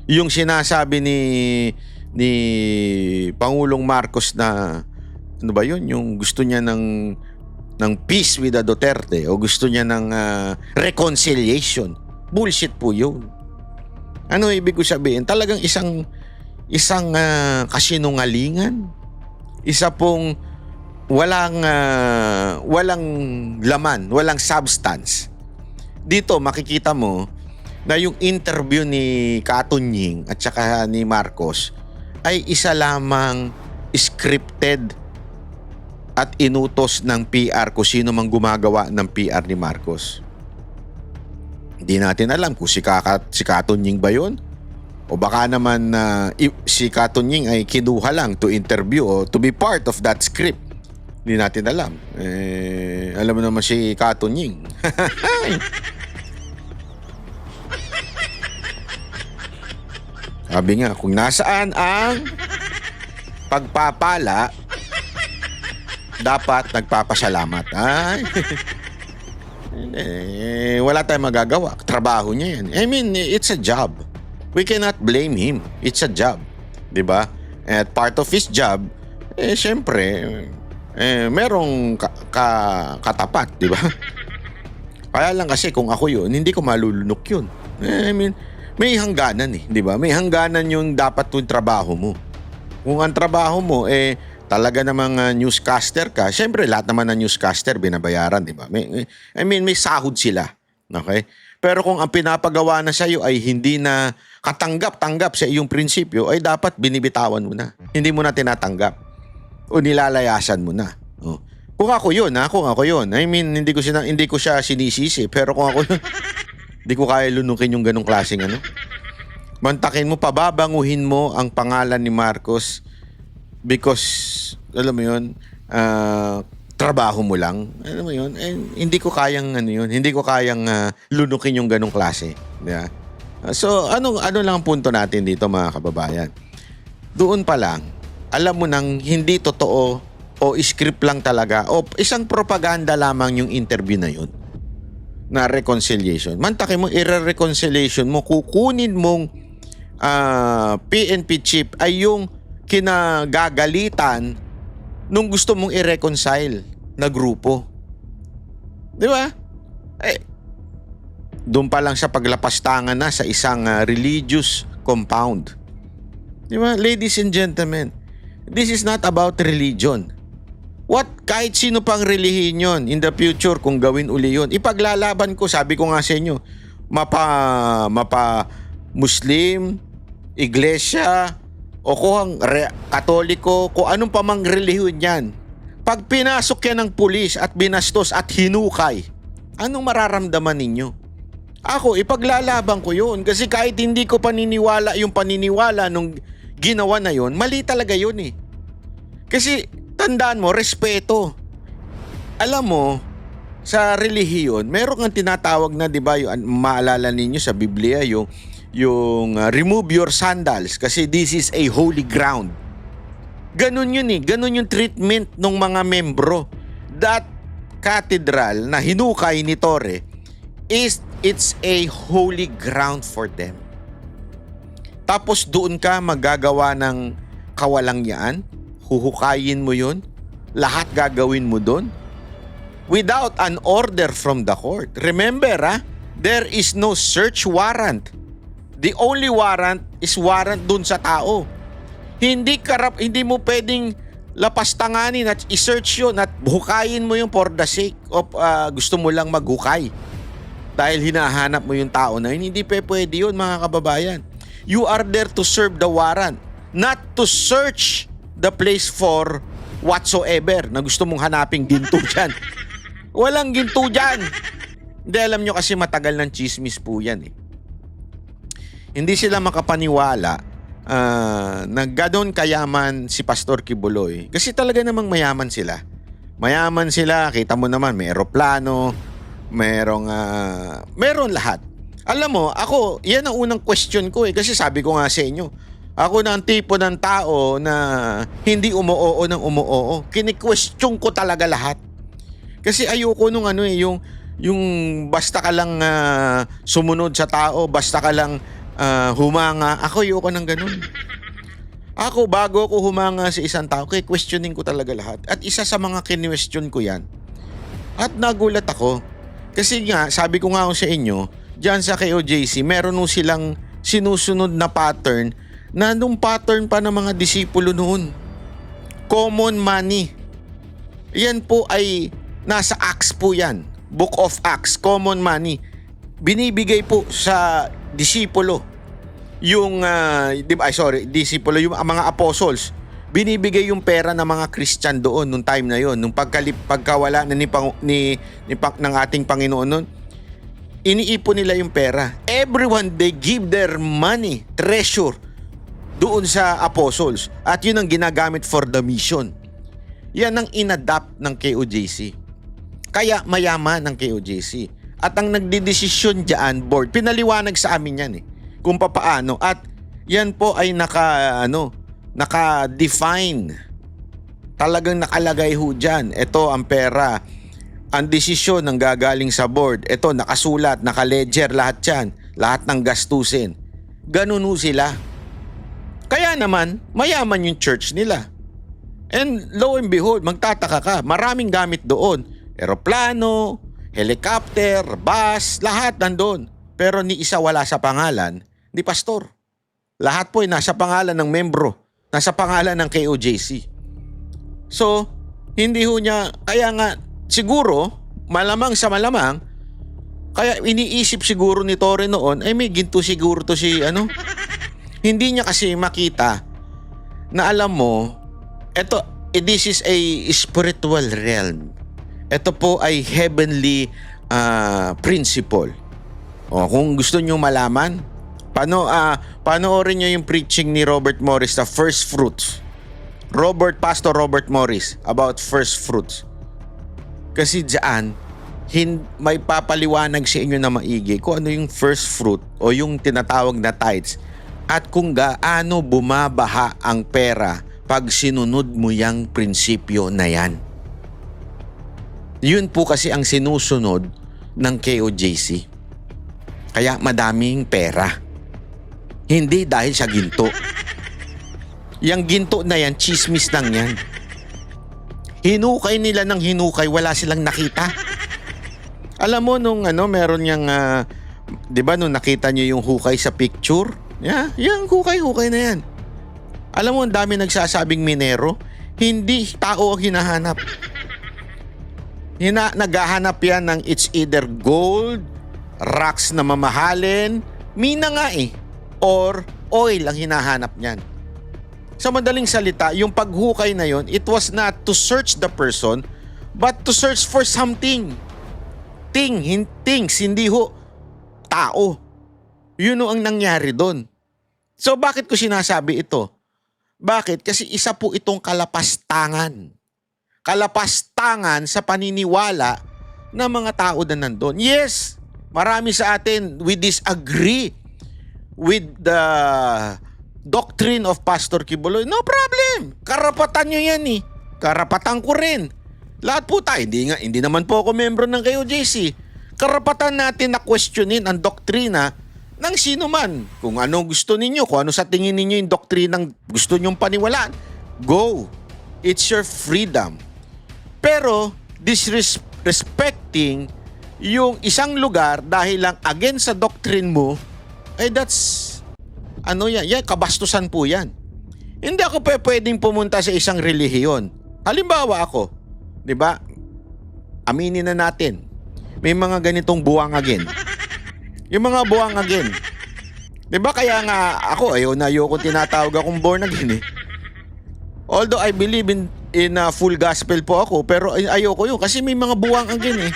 yung sinasabi ni Pangulong Marcos na ano ba yun? Yung gusto niya ng peace with the Duterte o gusto niya ng reconciliation. Bullshit po yun. Ano ibig ko sabihin? Talagang isang kasinungalingan. Isa pong walang laman, walang substance. Dito makikita mo na yung interview ni Katunying at saka ni Marcos ay isa lamang scripted at inutos ng PR kung sino mang gumagawa ng PR ni Marcos. Hindi natin alam kung si Katunying ba yun? O baka naman si Katunying ay kinuha lang to interview o to be part of that script. Hindi natin alam. Alam mo naman si Katunying. Sabi nga, kung nasaan ang pagpapala, dapat nagpapasalamat. Ay. Wala tayong magagawa. Trabaho niya yan. I mean, it's a job. We cannot blame him. It's a job. Diba? At part of his job, syempre, merong katapat. Diba? Kaya lang kasi kung ako yun, hindi ko malulunok yun. I mean, may hangganan eh. Diba? May hangganan yung dapat yung trabaho mo. Kung ang trabaho mo, talaga namang newscaster ka, syempre lahat naman ng newscaster binabayaran, di ba? May sahod sila. Okay? Pero kung ang pinapagawa na sa iyo ay hindi na katanggap-tanggap sa iyong prinsipyo, ay dapat binibitawan mo na. Hindi mo na tinatanggap. O nilalayasan mo na. Oh. Kung ako yun, kung ako yun. I mean, hindi ko siya sinisisi, pero kung ako yun, hindi ko kaya lunukin yung ganong klaseng ano. Mantakin mo, pababanguhin mo ang pangalan ni Marcos because, alam mo yun, trabaho mo lang. Alam mo yun, hindi ko kayang hindi ko kayang lunukin yung ganong klase. Yeah? So, ano lang ang punto natin dito mga kababayan? Doon pa lang, alam mo nang hindi totoo o script lang talaga o isang propaganda lamang yung interview na yun na reconciliation. Mantakin mo, i-reconciliation mo, kukunin mong PNP chief ay yung kinagagalitan nung gusto mong i-reconcile na grupo. Di ba? Doon pa lang sa paglapastangan na sa isang religious compound. Di ba? Ladies and gentlemen, this is not about religion. Kahit sino pang relihiyon yun in the future kung gawin uli yun, ipaglalaban ko, sabi ko nga sa inyo, mapa Muslim, Iglesia, o kung Katoliko, kung anong pa mang relihiyon yan. Pag pinasok yan ng pulis at binastos at hinukay, anong mararamdaman ninyo? Ako, ipaglalaban ko yun. Kasi kahit hindi ko paniniwala yung paniniwala nung ginawa na yun, mali talaga yun eh. Kasi tandaan mo, respeto. Alam mo, sa relihiyon, meron kang tinatawag na, di ba, yung maalala ninyo sa Biblia, yung remove your sandals kasi this is a holy ground. Ganun yun eh. Ganun yung treatment ng mga membro. That cathedral na hinukay ni Torre it's a holy ground for them. Tapos doon ka magagawa ng kawalangyaan, huhukayin mo yun, lahat gagawin mo doon without an order from the court. Remember, there is no search warrant. The only warrant is warrant dun sa tao. Hindi mo pwedeng lapastanganin at i-search yun at hukayin mo yung for the sake of gusto mo lang maghukay. Dahil hinahanap mo yung tao na yun. Hindi pwede yun, mga kababayan. You are there to serve the warrant, not to search the place for whatsoever na gusto mong hanaping ginto dyan. Walang ginto dyan. Hindi, alam nyo kasi matagal ng chismis po yan eh. Hindi sila makapaniwala na gano'n kayaman si Pastor Kibuloy. Kasi talaga namang mayaman sila. Mayaman sila, kita mo naman, may eroplano, meron lahat. Alam mo, ako, yan ang unang question ko eh. Kasi sabi ko nga sa inyo, ako na ang tipo ng tao na hindi umuoo ng umuoo. Kini-question ko talaga lahat. Kasi ayoko nung yung basta ka lang sumunod sa tao, basta ka lang humanga. Ako ayoko ng ganun. Ako, bago ako humanga sa isang tao, kaya questioning ko talaga lahat. At isa sa mga kinwestiyon ko yan. At nagulat ako. Kasi nga, sabi ko nga sa inyo, dyan sa KOJC, meron nung silang sinusunod na pattern na nung pattern pa ng mga disipulo noon. Common money. Yan po ay nasa Acts po yan. Book of Acts, common money. Binibigay po sa disipulo. Yung, disipulo, yung mga apostles. Binibigay yung pera ng mga Christian doon nung time na yon, nung pagkawala na ng ating Panginoon noon. Iniipon nila yung pera. Everyone, they give their money, treasure, doon sa apostles. At yun ang ginagamit for the mission. Yan ang inadapt ng KOJC. Kaya mayaman ng KOJC. At ang nagdidesisyon dyan, board, pinaliwanag sa amin yan eh. Kung papaano. At yan po ay naka-define. Talagang nakalagay ho dyan. Ito ang pera. Ang desisyon ng gagaling sa board. Ito, nakasulat, naka-ledger, lahat yan. Lahat ng gastusin. Ganun ho sila. Kaya naman, mayaman yung church nila. And lo and behold, magtataka ka, maraming gamit doon. Eroplano, helicopter, bus, lahat nandoon. Pero ni isa wala sa pangalan ni pastor. Lahat po ay nasa pangalan ng membro. Nasa pangalan ng KOJC. So, hindi ho niya, kaya nga, siguro, malamang sa malamang, kaya iniisip siguro ni Torre noon, ay may ginto siguro to si Hindi niya kasi makita na alam mo, this is a spiritual realm. Ito po ay heavenly principle. O, kung gusto niyo malaman, panoorin niyo yung preaching ni Robert Morris, the first fruits. Pastor Robert Morris about first fruits. Kasi diyan, may papaliwanag sa inyo na maigi kung ano yung first fruit o yung tinatawag na tithes. At kung gaano bumabaha ang pera pag sinunod mo yung prinsipyo na yan. Yun po kasi ang sinusunod ng KOJC. Kaya madaming pera. Hindi dahil sa ginto. Yang ginto na yan, chismis lang yan. Hinukay nila ng hinukay, wala silang nakita. Alam mo nung meron yung, di ba nung nakita nyo yung hukay sa picture? Yung hukay na yan. Alam mo, ang dami nagsasabing minero. Hindi tao ang hinahanap. Naghahanap yan ng it's either gold, rocks na mamahalin, mina nga or oil ang hinahanap niyan. Sa madaling salita, yung paghukay na yon, it was not to search the person, but to search for something. Things, hindi ho tao. Yun ang nangyari doon. So bakit ko sinasabi ito? Bakit? Kasi isa po itong kalapastangan. Kalapastangan sa paniniwala ng mga tao na nandun. Yes, marami sa atin we disagree with the doctrine of Pastor Quiboloy. No problem. Karapatan nyo yan Karapatan ko rin. Lahat po tayo. Hindi naman po ako membro ng KOJC. Karapatan natin na questionin ang doktrina ng sino man. Kung ano gusto ninyo, kung ano sa tingin ninyo yung doktrinang gusto nyong paniwalaan, go. It's your freedom. Pero disrespecting yung isang lugar dahil lang against sa doctrine mo, that's yan, kabastusan po yan. Hindi ako pwedeng pumunta sa isang relihiyon. Halimbawa ako, 'di ba? Aminin na natin. May mga ganitong buwangagin. Yung mga buwangagin. 'Di ba kaya nga ako ayoko tinatawag akong born again Although I believe in full gospel po ako, pero ayoko yun kasi may mga buwangagin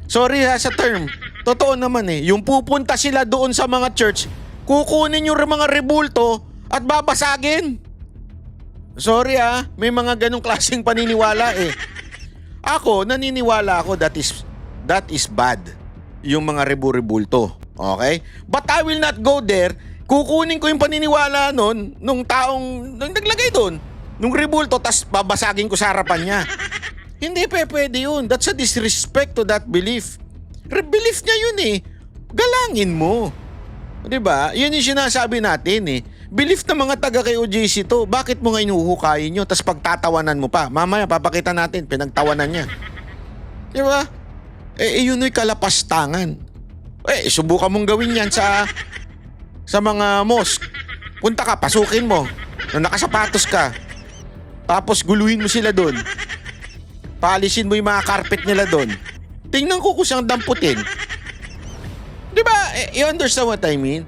Sorry sa term. Totoo naman yung pupunta sila doon sa mga church, kukunin yung mga rebulto at babasagin. Sorry may mga ganong klaseng paniniwala Ako, naniniwala ako that is bad. Yung mga rebulto. Okay? But I will not go there. Kukunin ko yung paniniwala nung taong naglagay doon. Nung rebulto, tas babasagin ko sa harapan niya. Hindi pwede yun. That's a disrespect to that belief. Belief niya yun Galangin mo. Diba? Yun yung sinasabi natin Belief ng mga taga kay OJC to. Bakit mo nga inuhukayin nyo? Tas pagtatawanan mo pa. Mamaya papakita natin. Pinagtawanan niya. Diba? Yun yung kalapastangan. Subukan mong gawin yan sa mga mosque. Punta ka, pasukin mo. Nakasapatos ka. Tapos guluhin mo sila doon. Paalisin mo yung mga carpet nila doon. Tingnan ko kung siyang damputin. Diba? You understand what I mean?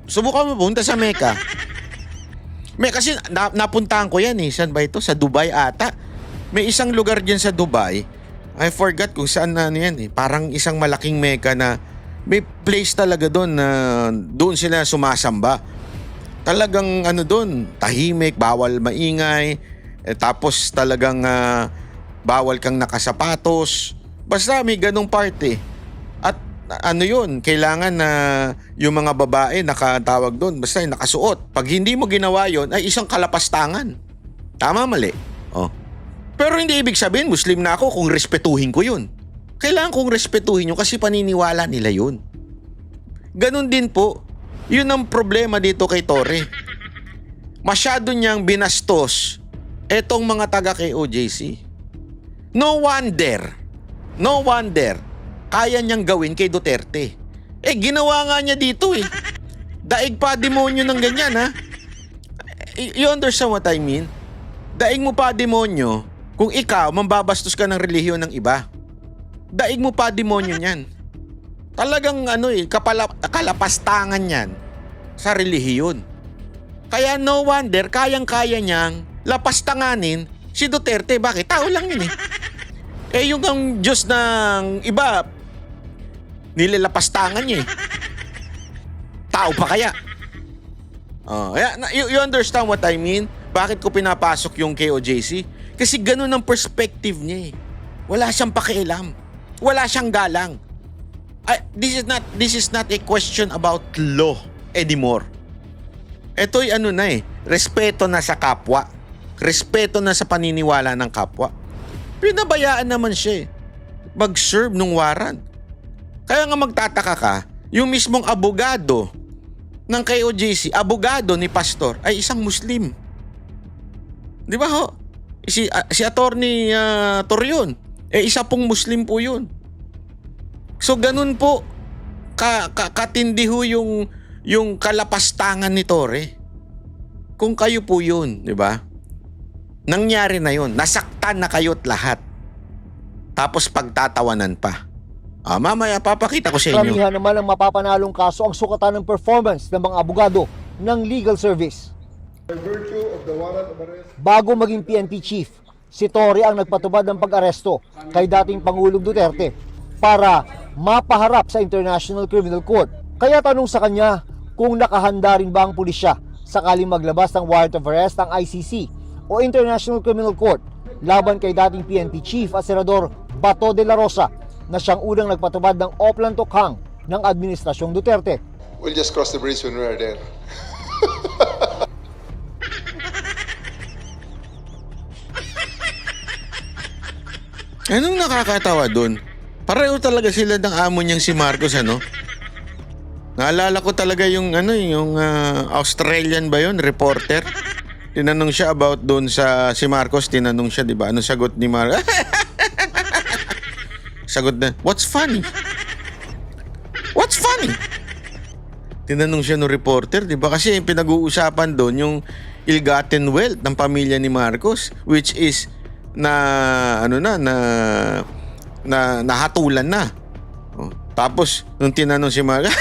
Subukan mo punta sa Mecca. Kasi napuntahan ko yan Saan ba ito? Sa Dubai ata. May isang lugar dyan sa Dubai. I forgot kung saan yan Parang isang malaking Mecca na may place talaga doon na doon sila sumasamba. Talagang doon, tahimik, bawal maingay, tapos talagang bawal kang nakasapatos. Basta may ganong parte. At yun, kailangan na yung mga babae nakatawag doon, basta nakasuot. Pag hindi mo ginawa yun, ay isang kalapastangan. Tama, mali? Pero hindi ibig sabihin, Muslim na ako kung respetuhin ko yun. Kailangan kong respetuhin yun kasi paniniwala nila yun. Ganon din po. Yun ang problema dito kay Torre. Masyado niyang binastos etong mga taga kay OJC. No wonder kaya niyang gawin kay Duterte. Ginawa nga niya dito Daig pa demonyo ng ganyan You understand what I mean? Daig mo pa demonyo kung ikaw mambabastos ka ng relihiyon ng iba. Daig mo pa demonyo niyan. Talagang kalapastangan yan sa relihiyon. Kaya no wonder, kayang-kaya niyang lapastanganin si Duterte. Bakit? Tao lang yun yung ang Diyos ng iba, nilalapastangan niya Tao pa kaya? You understand what I mean? Bakit ko pinapasok yung KOJC? Kasi ganun ang perspective niya Wala siyang pakialam. Wala siyang galang. This is not a question about law anymore. Ito'y respeto na sa kapwa. Respeto na sa paniniwala ng kapwa. Pinabayaan naman siya mag-serve ng warrant. Kaya nga magtataka ka, yung mismong abogado ng KOJC, abogado ni Pastor, ay isang Muslim. Di ba Si Attorney Torion, isa pong Muslim po yun. So ganun po katindi ho yung kalapastangan ni Torre. Kung kayo po yun, di ba? Nangyari na yun. Nasaktan na kayo't lahat. Tapos pagtatawanan pa. Mamaya papakita ko sa inyo. Karamihan naman ang mapapanalong kaso ang sukatan ng performance ng mga abogado ng legal service. Bago maging PNP chief, si Torre ang nagpatubad ng pag-aresto kay dating Pangulong Duterte para mapaharap sa International Criminal Court. Kaya tanong sa kanya kung nakahanda rin ba ang pulisya sakaling maglabas ng warrant of arrest ang ICC o International Criminal Court laban kay dating PNP chief at Senador Bato de la Rosa na siyang unang nagpatubad ng Oplan Tokhang ng Administrasyong Duterte. We'll just cross the bridge when we are there. Anong nakakatawa dun? Pareho talaga sila ng amo niyang si Marcos, ano? Naalala ko talaga yung Australian ba yun, reporter? Tinanong siya about doon sa si Marcos, tinanong siya, 'di ba? Ano sagot ni Marcos? Sagot na, "What's funny?" "What's funny?" Tinanong siya ng reporter, 'di ba? Kasi yung pinag-uusapan doon yung ill-gotten wealth ng pamilya ni Marcos, which is nahatulan na. Oh, tapos nung tinanong si Marcos,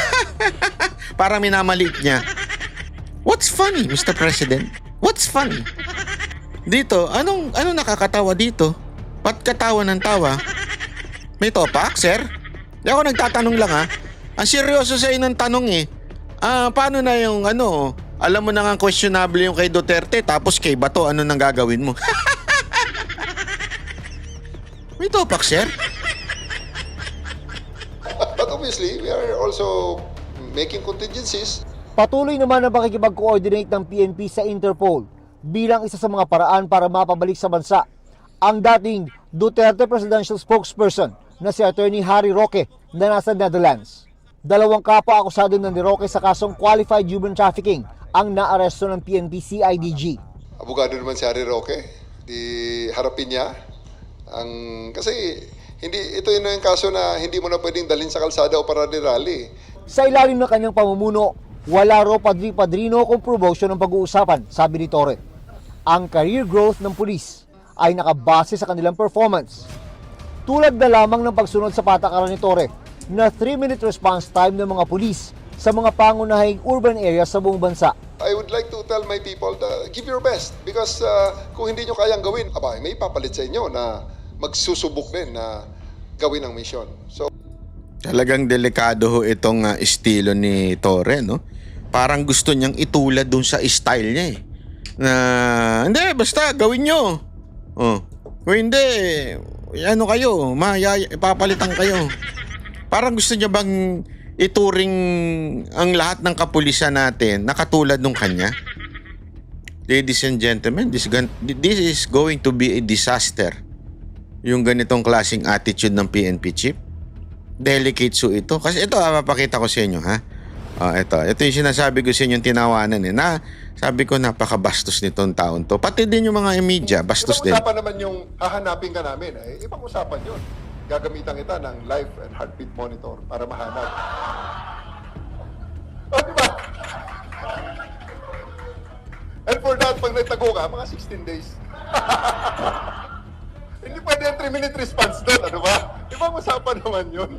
parang minamaliit niya. "What's funny, Mr. President? What's funny?" Dito, anong nakakatawa dito? Ba't katawa ng tawa? May topak, sir? Di ako nagtatanong lang, ha? Ang seryoso sa ng tanong eh. Paano na yung alam mo na nga questionable yung kay Duterte, tapos kay Bato, ano nang gagawin mo? May topak, sir? But obviously, we are also making contingencies. Patuloy naman ang pakikipag-coordinate ng PNP sa Interpol bilang isa sa mga paraan para mapabalik sa bansa ang dating Duterte Presidential Spokesperson na si Attorney Harry Roque na nasa Netherlands. 2 kapwa akusado ng ni Roque sa kasong qualified human trafficking ang naaresto ng PNP CIDG. Abogado naman si Harry Roque. Di harapin niya. Kasi ito yun yung kaso na hindi mo na pwedeng dalhin sa kalsada o para rally. Sa ilalim ng kanyang pamumuno, wala raw padri-padrino kung promotion ng pag-uusapan, sabi ni Torre. Ang career growth ng pulis ay nakabase sa kanilang performance. Tulad na lamang ng pagsunod sa patakaran ni Torre na 3-minute response time ng mga pulis sa mga pangunahing urban areas sa buong bansa. I would like to tell my people to give your best because kung hindi nyo kayang gawin, may papalit sa inyo na magsusubok din na gawin ang mission. So, Talagang delikado ho itong estilo ni Torre, no? Parang gusto niyang itulad dun sa style niya eh. Na, hindi, basta gawin nyo. Oh. Kung hindi, kayo, ipapalitan kayo. Parang gusto niya bang ituring ang lahat ng kapulisan natin na katulad nung kanya? Ladies and gentlemen, this is going to be a disaster. Yung ganitong klaseng attitude ng PNP chief. Delicate so ito. Kasi ito, mapakita ko sa inyo, ha? Ito yung sinasabi ko sa inyo, yung tinawanan eh. Sabi ko, napakabastos nitong taon to. Pati din yung mga media, bastos din. Ibang usapan naman yung hahanapin ka namin. Ibang usapan yun. Gagamitan kita ng life and heartbeat monitor para mahanap. Diba? And for that, pag nagtago ka, mga 16 days. Hindi pwede yung 3-minute response doon, ano ba? Ibang usapan naman yun.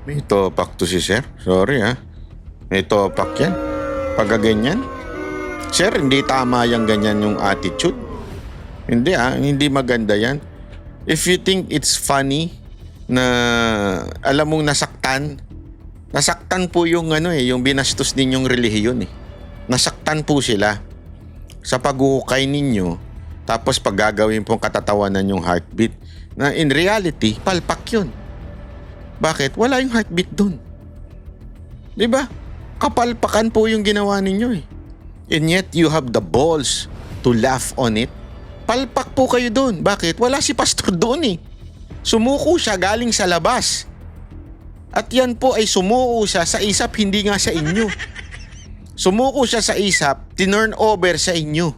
May topak to si sir. Sorry, ha? May topak yan. Pagkaganyan. Sir, hindi tama yung ganyan yung attitude. Hindi, hindi maganda yan. If you think it's funny na alam mong nasaktan po yung yung binastos ninyong relihiyon eh. Nasaktan po sila sa pag-uukay ninyo, tapos pag gagawin pong katatawanan yung heartbeat na in reality, palpak yun. Bakit? Wala yung heartbeat dun. Diba? Kapalpakan po yung ginawa ninyo eh. And yet, you have the balls to laugh on it. Palpak po kayo dun. Bakit? Wala si pastor doon eh. Sumuko siya galing sa labas. At yan po ay sumuko siya sa isap, hindi nga sa inyo. Sumuko siya sa isap, tinurn over sa inyo.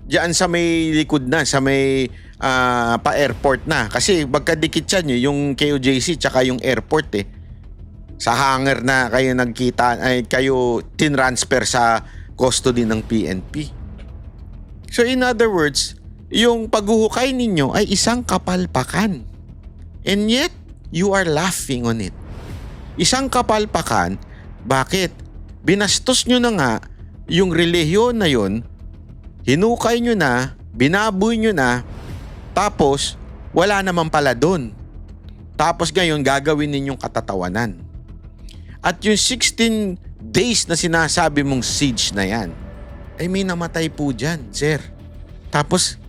Diyan sa may likod na, sa may pa-airport na. Kasi magkadikit yan yung KOJC tsaka yung airport eh. Sa hangar na kayo nagkita, ay kayo tinransfer sa custody ng PNP. So in other words, yung paghuhukay ninyo ay isang kapalpakan. And yet, you are laughing on it. Isang kapalpakan, bakit? Binastos nyo na nga yung relihiyon na yun, hinukay nyo na, binaboy nyo na, tapos wala naman pala dun. Tapos ngayon gagawin ninyong katatawanan. At yung 16 days na sinasabi mong siege na yan, ay may namatay po dyan, sir. Tapos,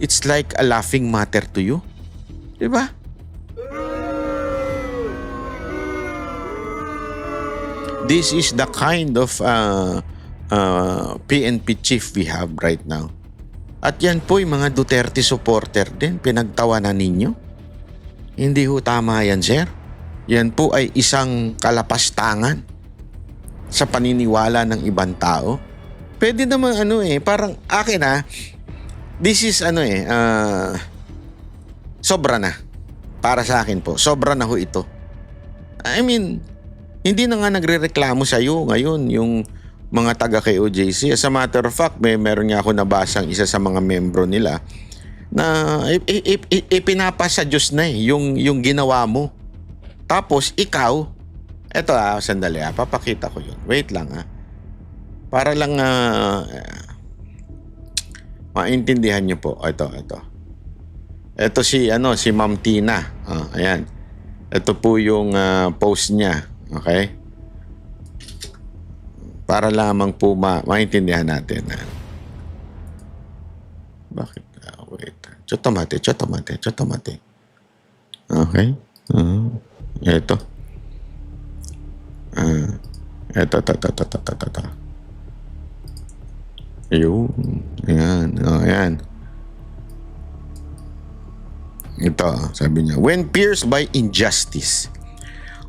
it's like a laughing matter to you. Diba? This is the kind of PNP chief we have right now. At yan po yung mga Duterte supporter din, pinagtawanan ninyo. Hindi ho tama yan, sir. Yan po ay isang kalapastangan sa paniniwala ng ibang tao. Pwede naman parang akin this is sobra na. Para sa akin po, sobra na ho ito. I mean, hindi na nga nagrereklamo sa'yo ngayon yung mga taga kay OJC. As a matter of fact, meron nga ako nabasang isa sa mga membro nila na ipinapa sa Diyos na yung ginawa mo. Tapos ikaw, eto sandali papakita ko yun. Wait lang para lang maintindihan nyo po. Ito si Ma'am Tina. Ayan. Ito po yung post niya. Okay? Para lamang po maintindihan natin. Bakit? Wait. Chotomate. Okay? Ito. Ito. Ayun. Ayan. Ito, sabi niya. When pierced by injustice,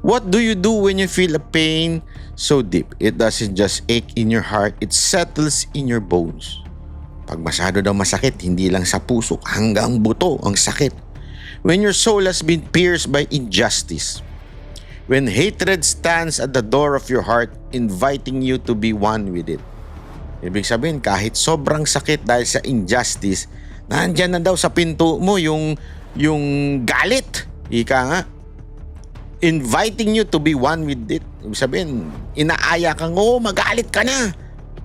what do you do when you feel a pain so deep? It doesn't just ache in your heart, it settles in your bones. Pag masyado daw masakit, hindi lang sa puso, hanggang buto ang sakit. When your soul has been pierced by injustice, when hatred stands at the door of your heart, inviting you to be one with it. Ibig sabihin, kahit sobrang sakit dahil sa injustice, nandyan na daw sa pinto mo yung galit. Ika nga. Inviting you to be one with it. Ibig sabihin, inaaya kang, magalit ka na.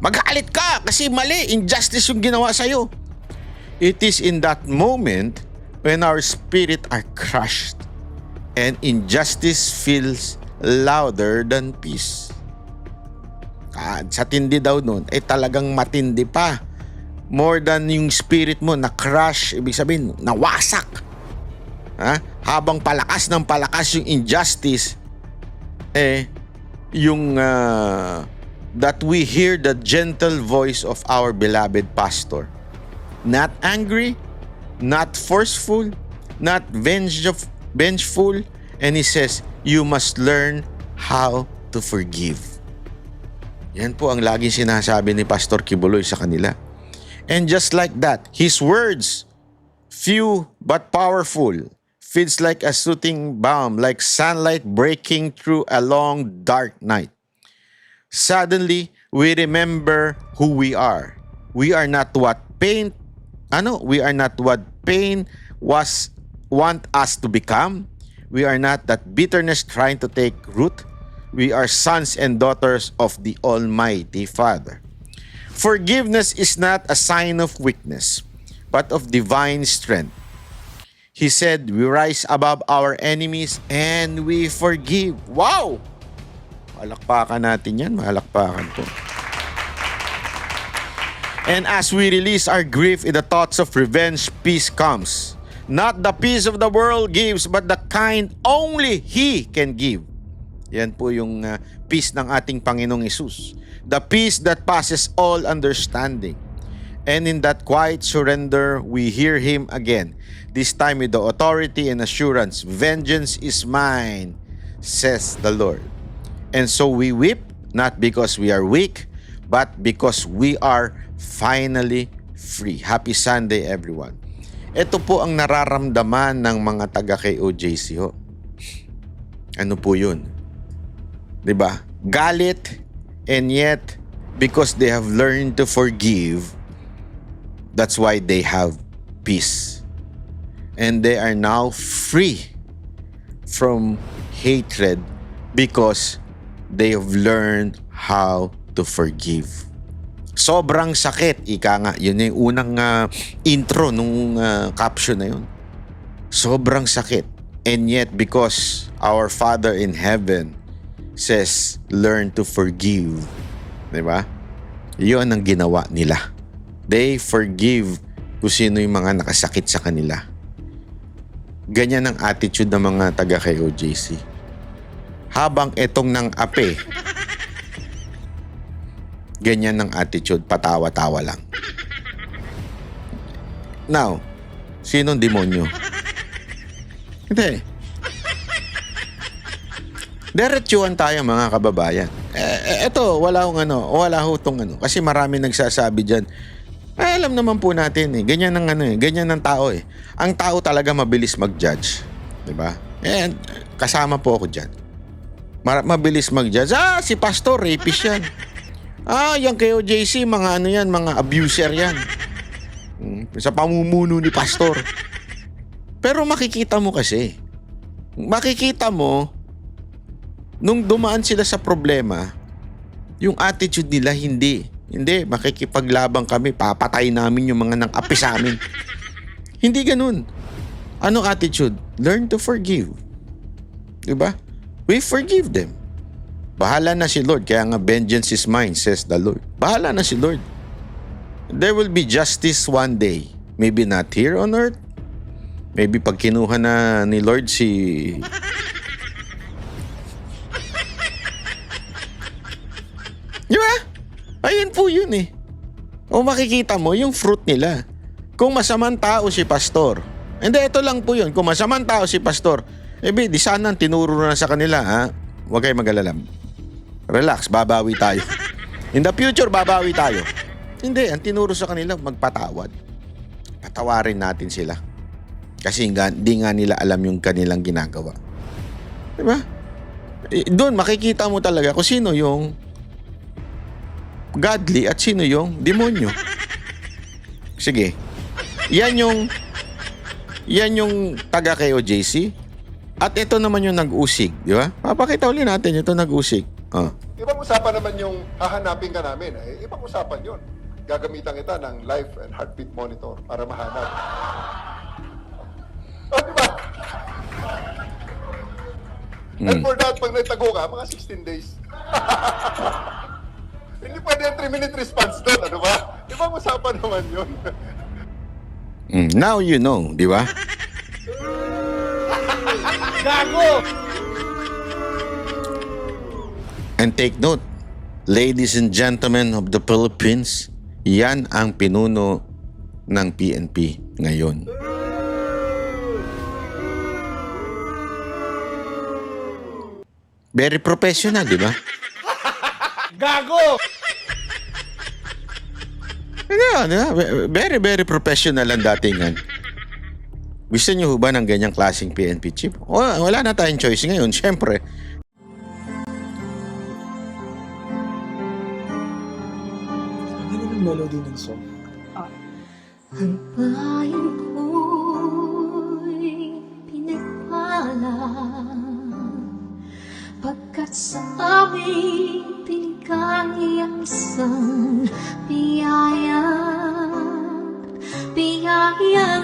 Magalit ka kasi mali, injustice yung ginawa sa'yo. It is in that moment when our spirit are crushed and injustice feels louder than peace. Sa tindi daw nun, talagang matindi pa. More than yung spirit mo na crush, ibig sabihin, nawasak. Habang palakas ng palakas yung injustice, that we hear the gentle voice of our beloved pastor. Not angry, not forceful, not vengeful, and he says, you must learn how to forgive. Yan po ang laging sinasabi ni Pastor Kibuloy sa kanila. And just like that, his words, few but powerful, feels like a soothing balm, like sunlight breaking through a long dark night. Suddenly, we remember who we are. We are not what pain want us to become. We are not that bitterness trying to take root. We are sons and daughters of the Almighty Father. Forgiveness is not a sign of weakness, but of divine strength. He said, we rise above our enemies and we forgive. Wow! Malakpakan natin yan. Malakpakan po. And as we release our grief in the thoughts of revenge, peace comes. Not the peace of the world gives, but the kind only He can give. Yan po yung peace ng ating Panginoong Hesus. The peace that passes all understanding. And in that quiet surrender, we hear Him again. This time with the authority and assurance, vengeance is mine, says the Lord. And so we weep, not because we are weak, but because we are finally free. Happy Sunday, everyone. Ito po ang nararamdaman ng mga taga kay OJC ho. Ano po yun? Diba? Galit, and yet because they have learned to forgive, that's why they have peace. And they are now free from hatred because they have learned how to forgive. Sobrang sakit, ika nga. Yun yung unang intro nung caption na yun. Sobrang sakit. And yet, because our Father in Heaven says, learn to forgive. Diba? Yun ang ginawa nila. They forgive kung sino yung mga nakasakit sa kanila. Ganyan ang attitude ng mga taga kay OJC. Habang etong ng ape, ganyan ang attitude, patawa-tawa lang. Now, sinong demonyo? Hindi. Diretsuhan tayo mga kababayan. Eto, wala hong kasi marami nagsasabi diyan. Alam naman po natin ganyan ang ganyan ang tao eh. Ang tao talaga mabilis mag-judge, 'di ba? And kasama po ako diyan. Mabilis mag-judge. Si pastor rapist 'yan. Yung kay OJC, mga yan, mga abuser yan. Sa pamumuno ni pastor. Pero makikita mo, nung dumaan sila sa problema, yung attitude nila, hindi, makikipaglabang kami, papatay namin yung mga nang-api sa amin. Hindi ganun. Anong attitude? Learn to forgive. Diba? We forgive them. Bahala na si Lord. Kaya nga, vengeance is mine, says the Lord. Bahala na si Lord. There will be justice one day. Maybe not here on earth. Maybe pag kinuha na ni Lord si... Di ba? Ayun po yun eh. O makikita mo yung fruit nila. Kung masamang tao si pastor. Hindi, ito lang po yun. Kung masamang tao si pastor, di sana tinuro na sa kanila, ha? Huwag kayo mag-alala. Relax, babawi tayo. In the future, babawi tayo. Hindi, ang tinuro sa kanila, magpatawad. Patawarin natin sila. Kasi hindi nga nila alam yung kanilang ginagawa. Diba? Doon, makikita mo talaga kung sino yung godly at sino yung demonyo. Sige. Yan yung taga kay OJC. At ito naman yung nag-usig, di ba? Papakita ulit natin ito nag-usig. Ibang usapan naman yung hahanapin ka namin. Ibang usapan yun. Gagamitan kita ng life and heartbeat monitor para mahanap. Diba? And for that, pag nagtago ka, mga 16 days. Hindi pwede yung 3-minute response doon, ano ba? Ibang usapan naman yun. Now you know, di ba? Gago! And take note, ladies and gentlemen of the Philippines, yan ang pinuno ng PNP ngayon. Very professional, di ba? Gago! Very, very professional ang datingan. Gusto niyo ba ng ganyang klaseng PNP chief? Wala na tayong choice ngayon, syempre. Melody ng song. Ang bayan ko'y pinagpala pagkat sa aming pinigay ang isang biyaya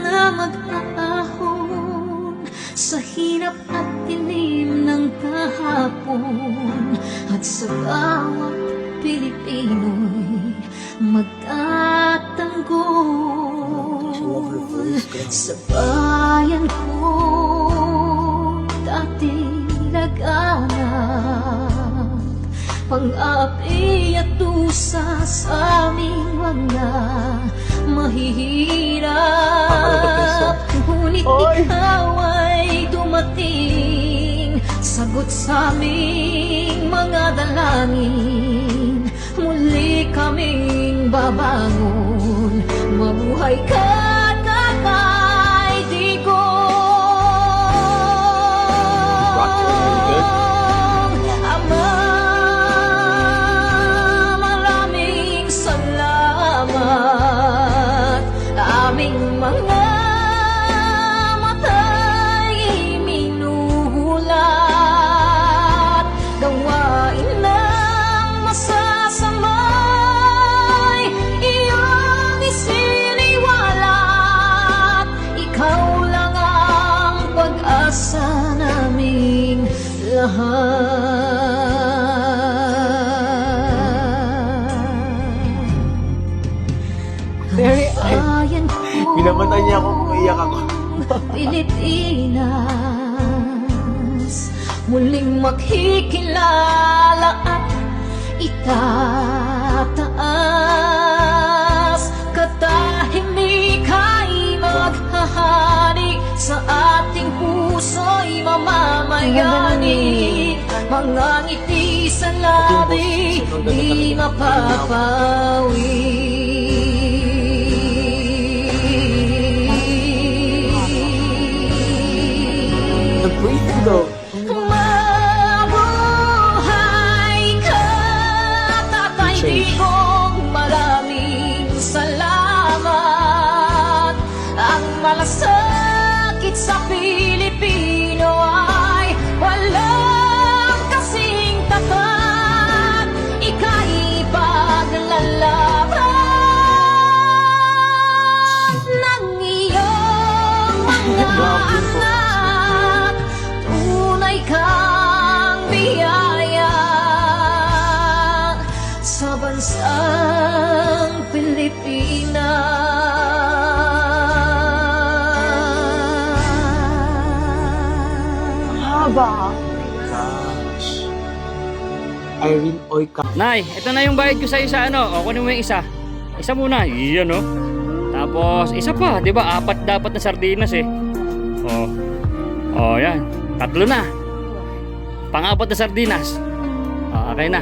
na mag-aahon sa hirap at dilim ng kahapon at sa bawat Pilipino'y magtatanggol sa bayan ko dati laganap pang-api at dusa sa aming mga mahihirap ngunit ikaw ay dumating sagot sa aming mga dalangin muli kaming babangon mabuhay ka Tatay Digong Ama marami Bayan ko, Pinamatan niya ako kung iyak ako. Pilipinas, muling makikilala at itataas. Katahimik ay maghahari sa ating puso'y mamamayani. Mga ngiti sa labi, di mapapawi. Nag-breathing daw. Mabuhay ka, Tatay Digong, maraming salamat. Ang malasakit sa Pilipino ay walang kasing tapat. Ika'y paglalaban ng iyong mga anak. Tunay kang biyaya sa bansang Pilipinas. Haba. Gosh. Irene Oika. Nay, ito na yung bayad ko sa isa, ano? O, kunin mo yung isa. Isa muna, iyan, oh. Tapos, isa pa, di ba? 4 dapat na sardinas, eh. O. O, yan. 3 na. Pang-4 na sardinas. O, okay na.